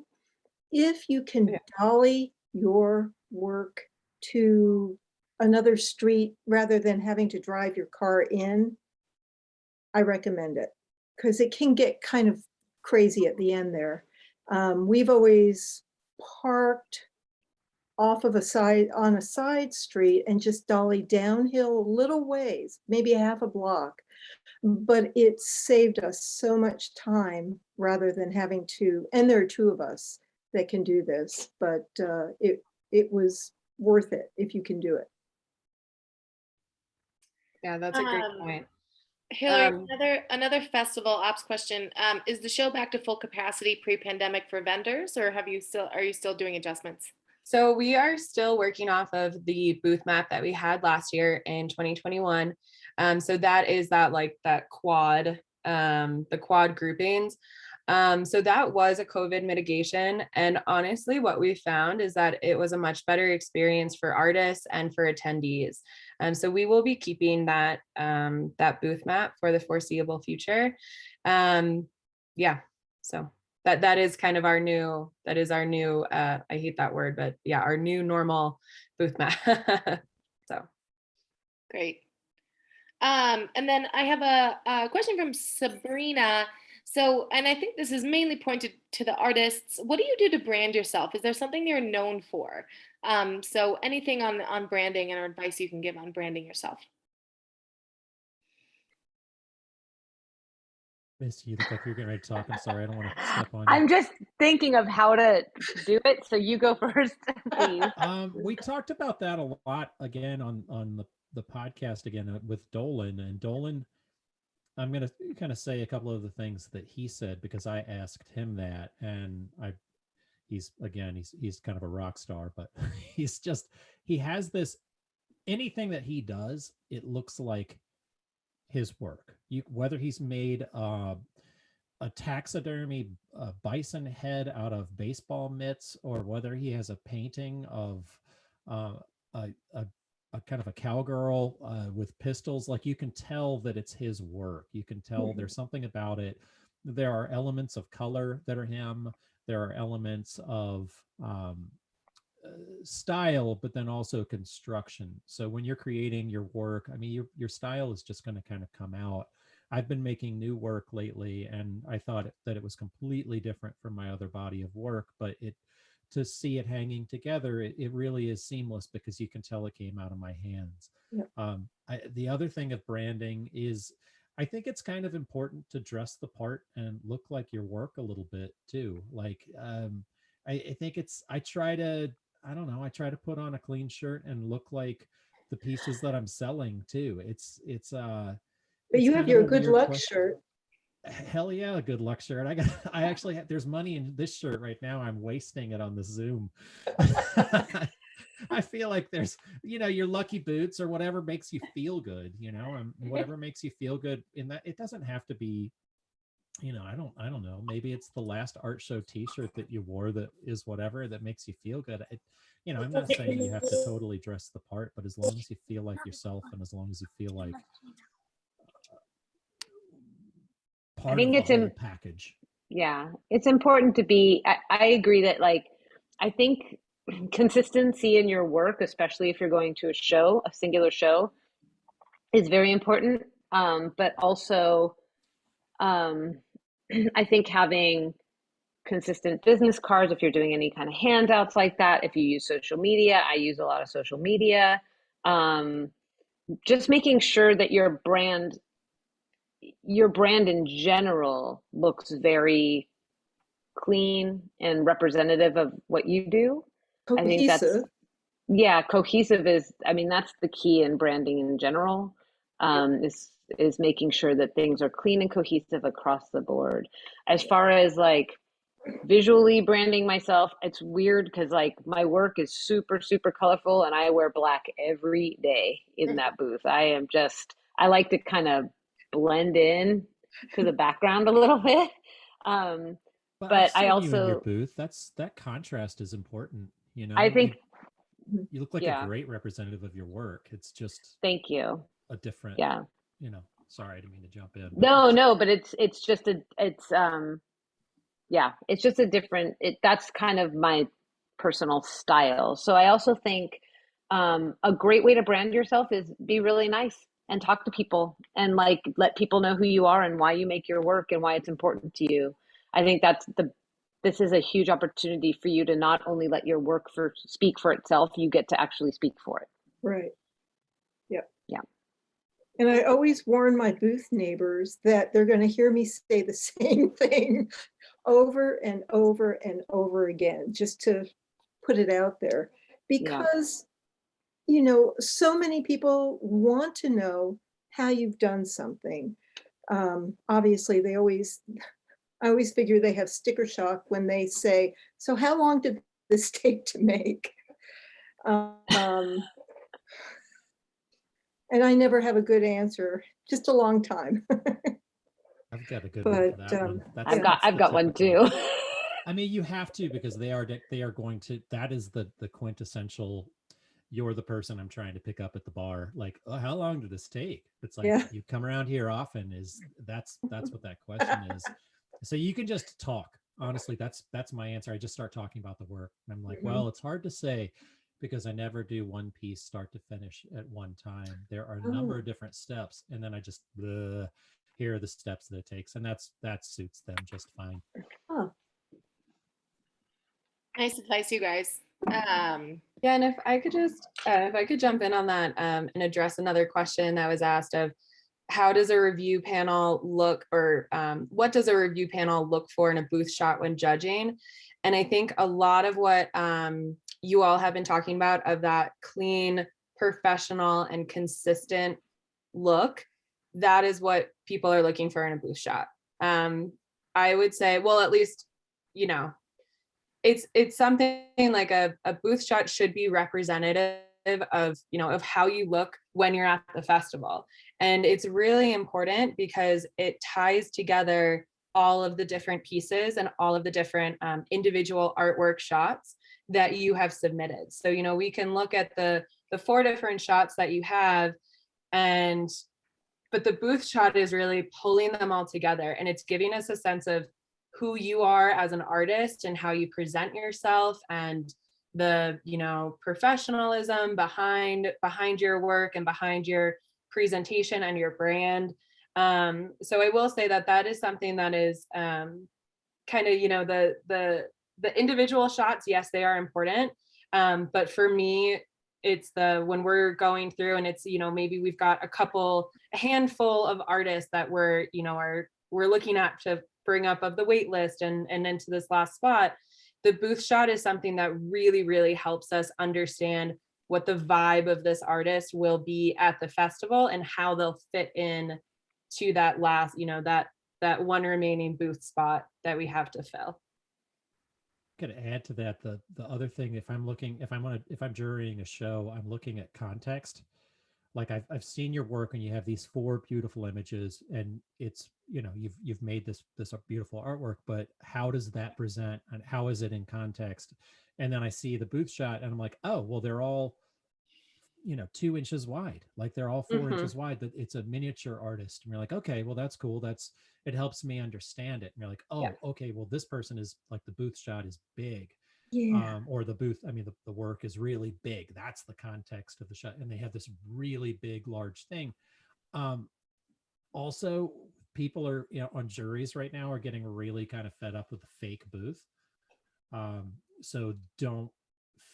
if you can dolly your work to another street rather than having to drive your car in, I recommend it, because it can get kind of crazy at the end there. We've always parked off of on a side street and just dolly downhill a little ways, maybe a half a block. But it saved us so much time rather than having to, and there are two of us that can do this, but it was worth it if you can do it. yeah, that's a great point. Hillary, another festival ops question. Is the show back to full capacity pre-pandemic for vendors, or are you still doing adjustments? So we are still working off of the booth map that we had last year in 2021. So that is the quad groupings. So that was a COVID mitigation. And honestly, what we found is that it was a much better experience for artists and for attendees. So we will be keeping that booth map for the foreseeable future. Yeah, so that is kind of our new, I hate that word, but yeah, our new normal booth map. So Great. And then I have a question from Sabrina. So, and I think this is mainly pointed to the artists. What do you do to brand yourself? Is there something you're known for? So anything on branding and advice you can give on branding yourself? Miss, you look like you're getting ready to talk. I'm sorry, I don't want to step on you. I'm just thinking of how to do it. So you go first, please. We talked about that a lot again on the podcast again with Dolan, and Dolan, I'm going to kind of say a couple of the things that he said because I asked him that, and he's kind of a rock star, but he has this, anything that he does, it looks like his work. Whether he's made a taxidermy bison head out of baseball mitts, or whether he has a painting of a kind of a cowgirl with pistols, like you can tell that it's his work. You can tell there's something about it. There are elements of color that are him. There are elements of style, but then also construction. So when you're creating your work, I mean, your style is just going to kind of come out. I've been making new work lately, and I thought that it was completely different from my other body of work, but to see it hanging together, it really is seamless because you can tell it came out of my hands. Yep. The other thing of branding is, I think it's kind of important to dress the part and look like your work a little bit too. Like, I think I try to put on a clean shirt and look like the pieces that I'm selling too. But you have your good luck shirt. Hell yeah, a good luck shirt. I actually have, there's money in this shirt right now. I'm wasting it on the Zoom. I feel like there's, your lucky boots or whatever makes you feel good, whatever makes you feel good in that. It doesn't have to be, I don't know. Maybe it's the last art show t-shirt that you wore that is whatever that makes you feel good. I'm not saying you have to totally dress the part, but as long as you feel like yourself, and as long as you feel like part of the whole package. Yeah, it's important to be, I agree that, like, I think consistency in your work, especially if you're going to a singular show, is very important. But also, I think having consistent business cards, if you're doing any kind of handouts like that, if you use social media, I use a lot of social media, just making sure that your brand in general looks very clean and representative of what you do. Cohesive. Cohesive is, that's the key in branding in general, is making sure that things are clean and cohesive across the board. As far as like visually branding myself, it's weird because like my work is super, super colorful and I wear black every day in that booth. I like to kind of blend in to the background a little bit. But I also, you in your booth, that contrast is important. I think you look like a great representative of your work. It's just, thank you. A different, sorry, I didn't mean to jump in. No, but it's just a different, that's kind of my personal style. So I also think a great way to brand yourself is be really nice and talk to people and like let people know who you are and why you make your work and why it's important to you. I think this is a huge opportunity for you to not only let your work speak for itself, you get to actually speak for it. Right. Yep. Yeah. And I always warn my booth neighbors that they're going to hear me say the same thing over and over and over again, just to put it out there, because, so many people want to know how you've done something. Obviously, I always figure they have sticker shock when they say, so how long did this take to make? And I never have a good answer, just a long time. I've got a good one for that one. I've got one too. I mean, you have to, because they are going to, that is the quintessential, you're the person I'm trying to pick up at the bar. Like, oh, how long did this take? It's like, you come around here often, that's what that question is. So you can just talk. Honestly, that's my answer. I just start talking about the work. And I'm like, well, it's hard to say. because I never do one piece start to finish at one time. There are a number of different steps, and then I just here are the steps that it takes, and that suits them just fine. Huh. Nice advice, you guys. Yeah, and if I could jump in on that and address another question that was asked of how does a review panel look, or what does a review panel look for in a booth shot when judging? And I think a lot of what you all have been talking about, of that clean, professional, and consistent look, that is what people are looking for in a booth shot. I would say, well, at least, you know, it's something like a booth shot should be representative of, you know, of how you look when you're at the festival. And it's really important because it ties together all of the different pieces and all of the different individual artwork shots that you have submitted. So, you know, we can look at the 4 different shots that you have, but the booth shot is really pulling them all together, and it's giving us a sense of who you are as an artist and how you present yourself, and the, you know, professionalism behind your work and behind your presentation and your brand. So I will say that is something that is kind of, you know, the individual shots, yes, they are important. But for me, it's when we're going through and it's, you know, maybe we've got a handful of artists that we're looking at to bring up of the wait list and into this last spot. The booth shot is something that really, really helps us understand what the vibe of this artist will be at the festival and how they'll fit in to that last, you know, that one remaining booth spot that we have to fill. Could add to that, the other thing, if I'm jurying a show, I'm looking at context. Like I've seen your work, and you have these 4 beautiful images, and it's, you know, you've made this beautiful artwork, but how does that present, and how is it in context? And then I see the booth shot, and I'm like, oh, well, they're all, you know, 2 inches wide, like they're all 4 inches wide. That it's a miniature artist, and you're like, okay, well, that's cool. It helps me understand it. And you're like, oh, yeah. Okay, well, this person is like, the booth shot is big. Yeah. Or the booth, I mean, the work is really big. That's the context of the shot. And they have this really big, large thing. Also, people are, you know, on juries right now are getting really kind of fed up with the fake booth. So don't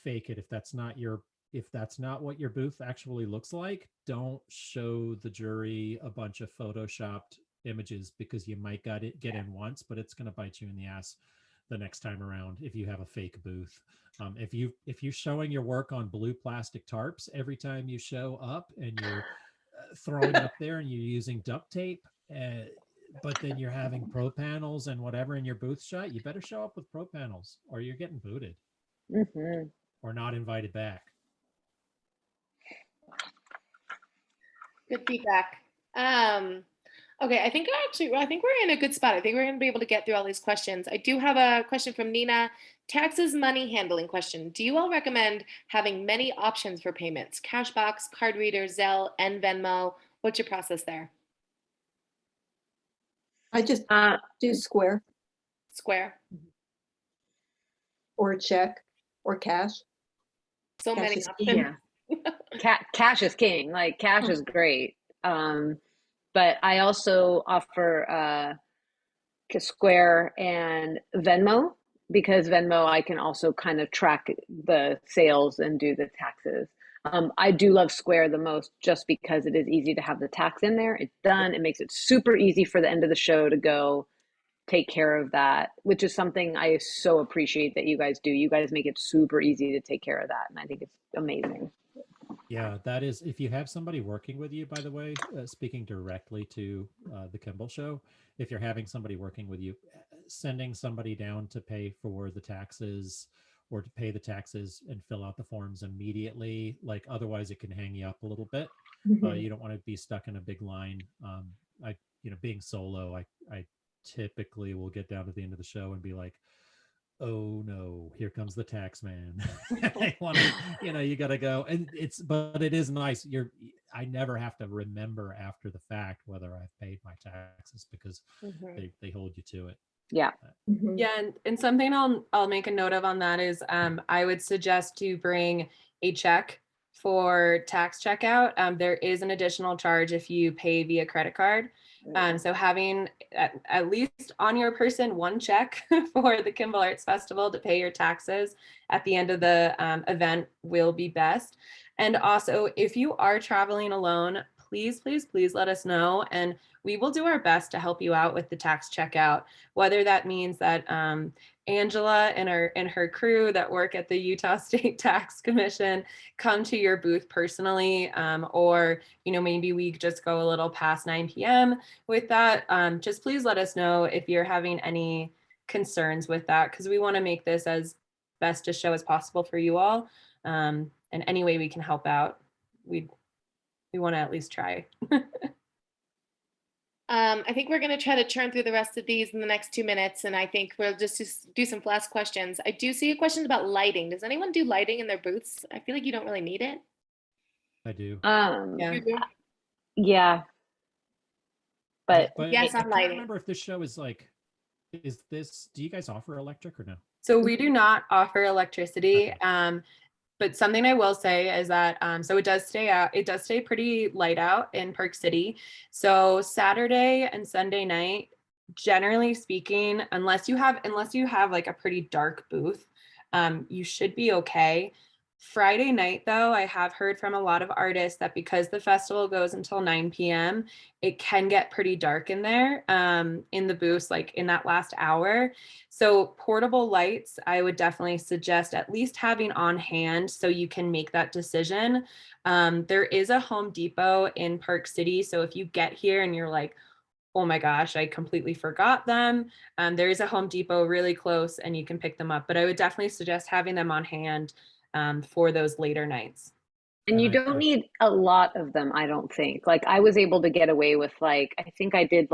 fake it. If that's not what your booth actually looks like, don't show the jury a bunch of photoshopped images, because you might get in once, but it's going to bite you in the ass the next time around if you have a fake booth. If you're showing your work on blue plastic tarps every time you show up, and you're throwing it up there and you're using duct tape, but then you're having pro panels and whatever in your booth shot, you better show up with pro panels, or you're getting booted or not invited back. Good feedback. Okay, I think we're in a good spot. I think we're going to be able to get through all these questions. I do have a question from Nina. Taxes money handling question. Do you all recommend having many options for payments? Cashbox, card reader, Zelle, and Venmo? What's your process there? I just do Square or check or cash. So Cash many is options. Yeah. Cash is king. Like, cash is great. But I also offer Square and Venmo, because Venmo, I can also kind of track the sales and do the taxes. I do love Square the most, just because it is easy to have the tax in there. It's done. It makes it super easy for the end of the show to go take care of that, which is something I so appreciate that you guys do. You guys make it super easy to take care of that, and I think it's amazing. Yeah, that is, if you have somebody working with you, by the way, speaking directly to the Kimball show, if you're having somebody working with you, sending somebody down to pay for the taxes, or to pay the taxes and fill out the forms immediately, like, otherwise it can hang you up a little bit. You don't want to be stuck in a big line. Being solo, I typically will get down to the end of the show and be like, oh no, here comes the tax man. I want to, you got to go. And but it is nice. I never have to remember after the fact whether I've paid my taxes, because they hold you to it. Yeah. Yeah. And something I'll make a note of on that is I would suggest to bring a check for tax checkout. There is an additional charge if you pay via credit card. So having at least on your person one check for the Kimball Arts Festival to pay your taxes at the end of the event will be best. And also, if you are traveling alone, please, please, please let us know, and we will do our best to help you out with the tax checkout, whether that means that Angela and her crew that work at the Utah State Tax Commission come to your booth personally, or maybe we just go a little past 9 p.m. with that. Just please let us know if you're having any concerns with that, because we want to make this as best a show as possible for you all. And any way we can help out, we want to at least try. I think we're going to try to churn through the rest of these in the next 2 minutes, and I think we'll just do some last questions. I do see a question about lighting. Does anyone do lighting in their booths? I feel like you don't really need it. I do. Yeah. You do? Yeah. But Yes, I I'm can't lighting. remember if this show is like, do you guys offer electric or no? So we do not offer electricity. Okay. But something I will say is that so it does stay pretty light out in Park City. So Saturday and Sunday night, generally speaking, unless you have like a pretty dark booth, you should be okay. Friday night, though, I have heard from a lot of artists that because the festival goes until 9 p.m., it can get pretty dark in there, in the booths, like in that last hour. So portable lights, I would definitely suggest at least having on hand so you can make that decision. There is a Home Depot in Park City. So if you get here and you're like, oh my gosh, I completely forgot them, there is a Home Depot really close and you can pick them up. But I would definitely suggest having them on hand for those later nights. And you don't need a lot of them, I don't think. Like I was able to get away with I think I did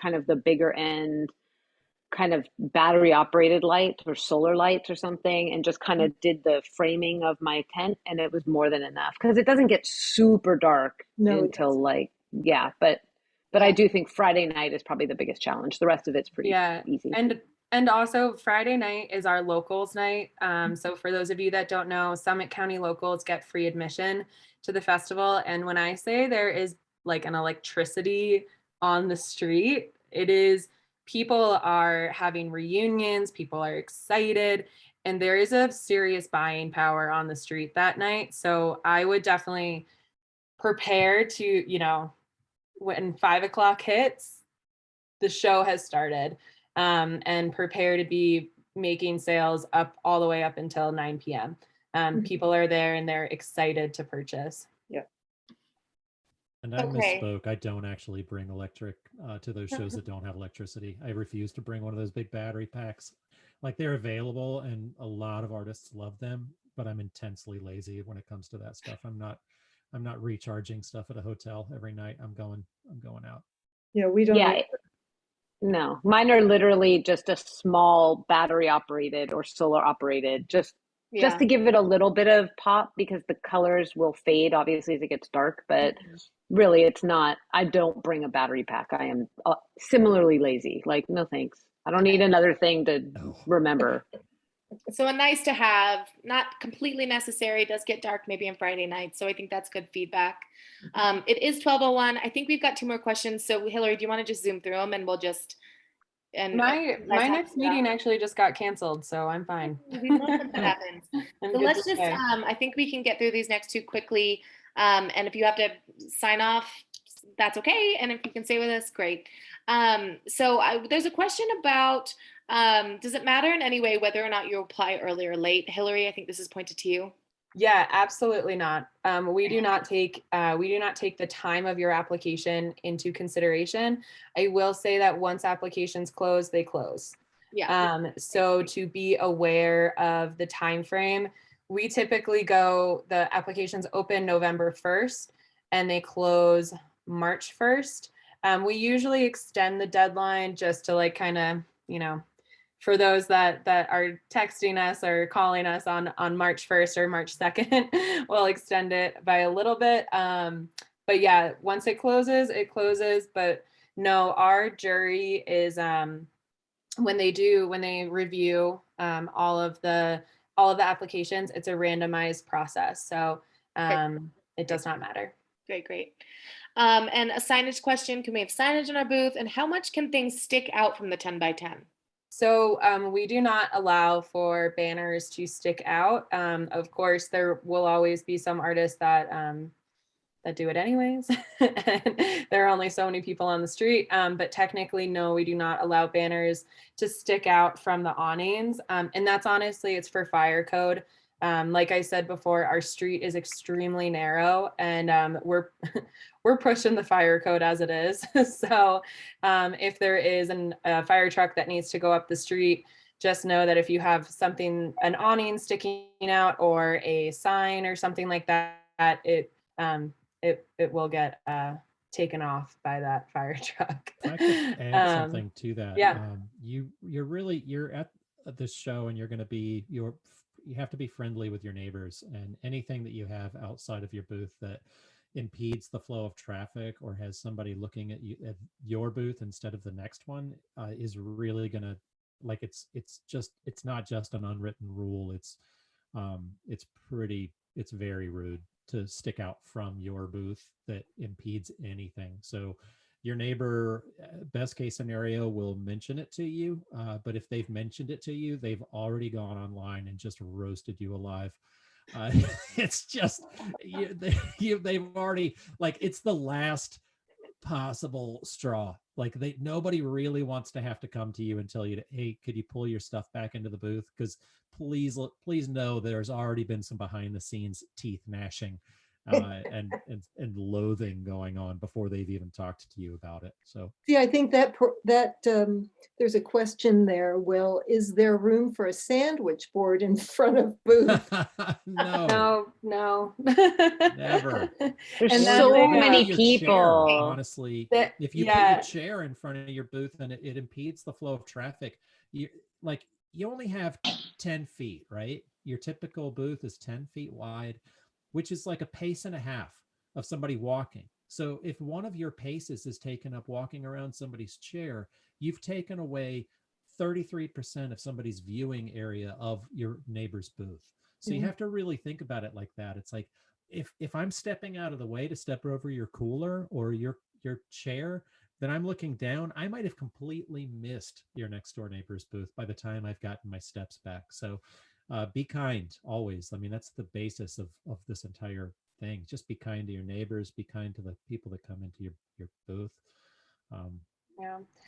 kind of the bigger end, kind of battery operated lights or solar lights or something, and just kind of did the framing of my tent, and it was more than enough because it doesn't get super dark until but I do think Friday night is probably the biggest challenge. The rest of it's pretty easy. And also Friday night is our locals night. So for those of you that don't know, Summit County locals get free admission to the festival. And when I say there is like an electricity on the street, it is, people are having reunions, people are excited, and there is a serious buying power on the street that night. So I would definitely prepare to, when 5 o'clock hits, the show has started. And prepare to be making sales up all the way up until 9 p.m. People are there and they're excited to purchase. Yeah. And I misspoke. I don't actually bring electric to those shows that don't have electricity. I refuse to bring one of those big battery packs. Like, they're available and a lot of artists love them, but I'm intensely lazy when it comes to that stuff. I'm not recharging stuff at a hotel every night. I'm going out. Yeah, we don't. Yeah. No, mine are literally just a small battery operated or solar operated, just to give it a little bit of pop, because the colors will fade obviously as it gets dark, but really it's not, I don't bring a battery pack. I am similarly lazy. Like, no thanks. I don't need another thing to remember. So a nice to have, not completely necessary. It does get dark maybe on Friday night. So I think that's good feedback. It is 12:01. I think we've got 2 more questions. So Hillary, do you want to just zoom through them and we'll just, my next meeting actually just got canceled, so I'm fine. We love when that happens. So let's just, I think we can get through these next 2 quickly. And if you have to sign off, that's okay. And if you can stay with us, great. So there's a question about, does it matter in any way whether or not you apply early or late? Hillary, I think this is pointed to you. Yeah, absolutely not. We do not take the time of your application into consideration. I will say that once applications close, they close. Yeah. So to be aware of the time frame, we typically the applications open November 1st and they close March 1st. We usually extend the deadline just to kind of, for those that are texting us or calling us on March 1st or March 2nd, we'll extend it by a little bit. But yeah, once it closes, it closes. But no, our jury is, when they review all of the all of the applications, it's a randomized process. So it does not matter. Great. And a signage question, can we have signage in our booth? And how much can things stick out from the 10 by 10? So we do not allow for banners to stick out. Of course, there will always be some artists that do it anyways. And there are only so many people on the street. But technically, no, we do not allow banners to stick out from the awnings. And that's honestly, it's for fire code. Like I said before, our street is extremely narrow, and we're pushing the fire code as it is. So if there is a fire truck that needs to go up the street, just know that if you have something, an awning sticking out or a sign or something like that, it will get taken off by that fire truck. If I could add something to that. Yeah. You're at this show, and you have to be friendly with your neighbors, and anything that you have outside of your booth that impedes the flow of traffic or has somebody looking at your booth instead of the next one is really gonna, like, it's not just an unwritten rule. It's very rude to stick out from your booth that impedes anything. So your neighbor, best case scenario, will mention it to you. But if they've mentioned it to you, they've already gone online and just roasted you alive. It's just, they've already, like, it's the last possible straw. Like, nobody really wants to have to come to you and tell you, hey, could you pull your stuff back into the booth? Because please know there's already been some behind the scenes teeth gnashing and loathing going on before they've even talked to you about it. So See, I think that there's a question there. Will, is there room for a sandwich board in front of booth? No, never. There's And so then, many Your people. chair, honestly, if you put Yeah. your chair in front of your booth and it impedes the flow of traffic, you only have 10 feet, right? Your typical booth is 10 feet wide, which is like a pace and a half of somebody walking. So if one of your paces is taken up walking around somebody's chair, you've taken away 33% of somebody's viewing area of your neighbor's booth. So you have to really think about it like that. It's like, if I'm stepping out of the way to step over your cooler or your chair, then I'm looking down. I might have completely missed your next door neighbor's booth by the time I've gotten my steps back. So be kind always. I mean, that's the basis of this entire thing. Just be kind to your neighbors, be kind to the people that come into your booth.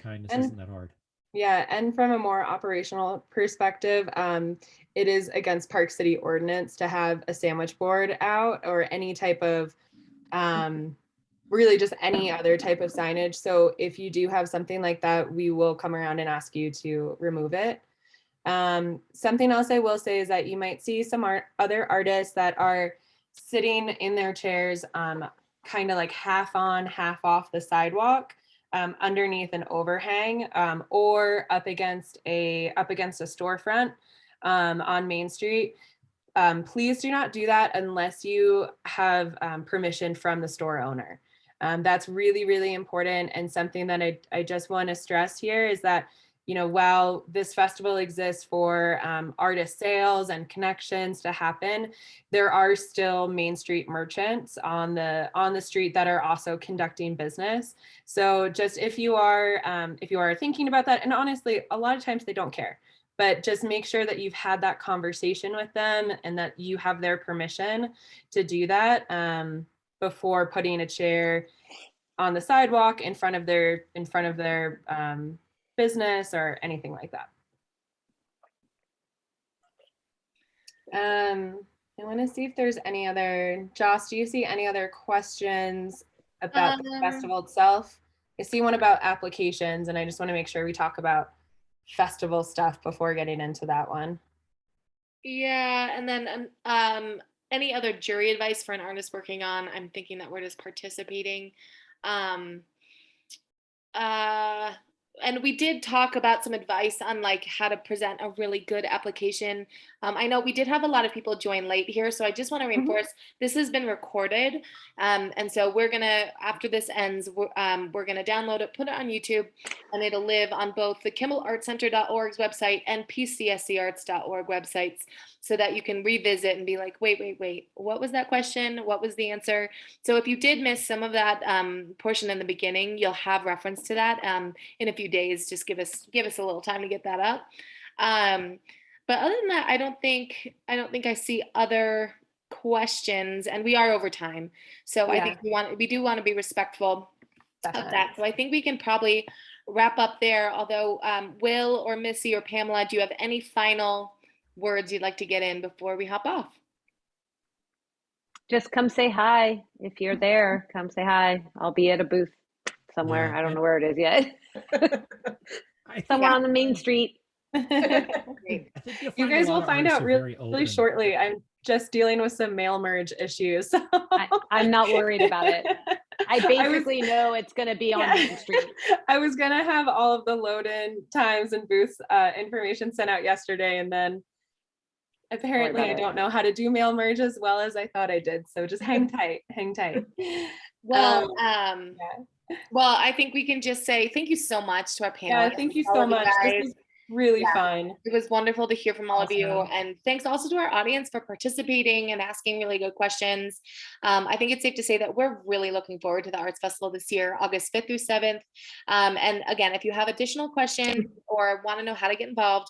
Kindness isn't that hard. Yeah, and from a more operational perspective, it is against Park City ordinance to have a sandwich board out or any type of, really just any other type of signage. So if you do have something like that, we will come around and ask you to remove it. Something else I will say is that you might see some other artists that are sitting in their chairs, kind of like half on, half off the sidewalk. Underneath an overhang, or up against a storefront on Main Street. Please do not do that unless you have permission from the store owner. That's really, really important, and something that I just want to stress here is that, while this festival exists for artist sales and connections to happen, there are still Main Street merchants on the street that are also conducting business. So just if you are thinking about that, and honestly, a lot of times they don't care, but just make sure that you've had that conversation with them and that you have their permission to do that before putting a chair on the sidewalk in front of their business or anything like that. I want to see if there's any other, Joss, do you see any other questions about the festival itself? I see one about applications, and I just want to make sure we talk about festival stuff before getting into that one. Yeah, and then any other jury advice for an artist working on, I'm thinking that word is participating. and we did talk about some advice on like how to present a really good application. I know we did have a lot of people join late here, so I just want to reinforce this has been recorded. And so we're gonna, after this ends, we're gonna download it, put it on YouTube, and it'll live on both the KimballArtCenter.org's website and PCSCArts.org websites, so that you can revisit and be like, wait, what was that question? What was the answer? So if you did miss some of that portion in the beginning, you'll have reference to that in a few days. Just give us a little time to get that up. But other than that, I don't think I see other questions, and we are over time. So I think we do want to be respectful of that. So I think we can probably wrap up there. Although Will or Missy or Pamela, do you have any final words you'd like to get in before we hop off? Just come say hi. If you're there, come say hi. I'll be at a booth somewhere. Yeah, I don't know where it is yet. Somewhere on the main street. I think You guys will find out really open. shortly. I'm just dealing with some mail merge issues. So. I'm not worried about it. I basically know it's going to be on Main Street. I was going to have all of the load-in times and booths information sent out yesterday, and then apparently I don't know how to do mail merge as well as I thought I did. So just hang tight, hang tight. Well, well, I think we can just say thank you so much to our panelists. Yeah, thank you so much. This was really fun. It was wonderful to hear from all of you. And thanks also to our audience for participating and asking really good questions. I think it's safe to say that we're really looking forward to the Arts Festival this year, August 5th through 7th. And again, if you have additional questions or want to know how to get involved,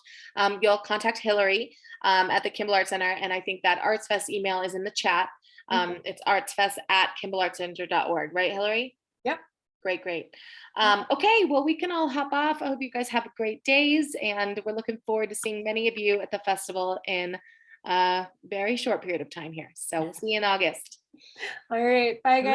you'll contact Hillary at the Kimball Art Center. And I think that Arts Fest email is in the chat. It's artsfest@KimballArtCenter.org, right, Hillary? Yep. Great. Okay, well, we can all hop off. I hope you guys have great days, and we're looking forward to seeing many of you at the festival in a very short period of time here. So we'll see you in August. All right. Bye, guys.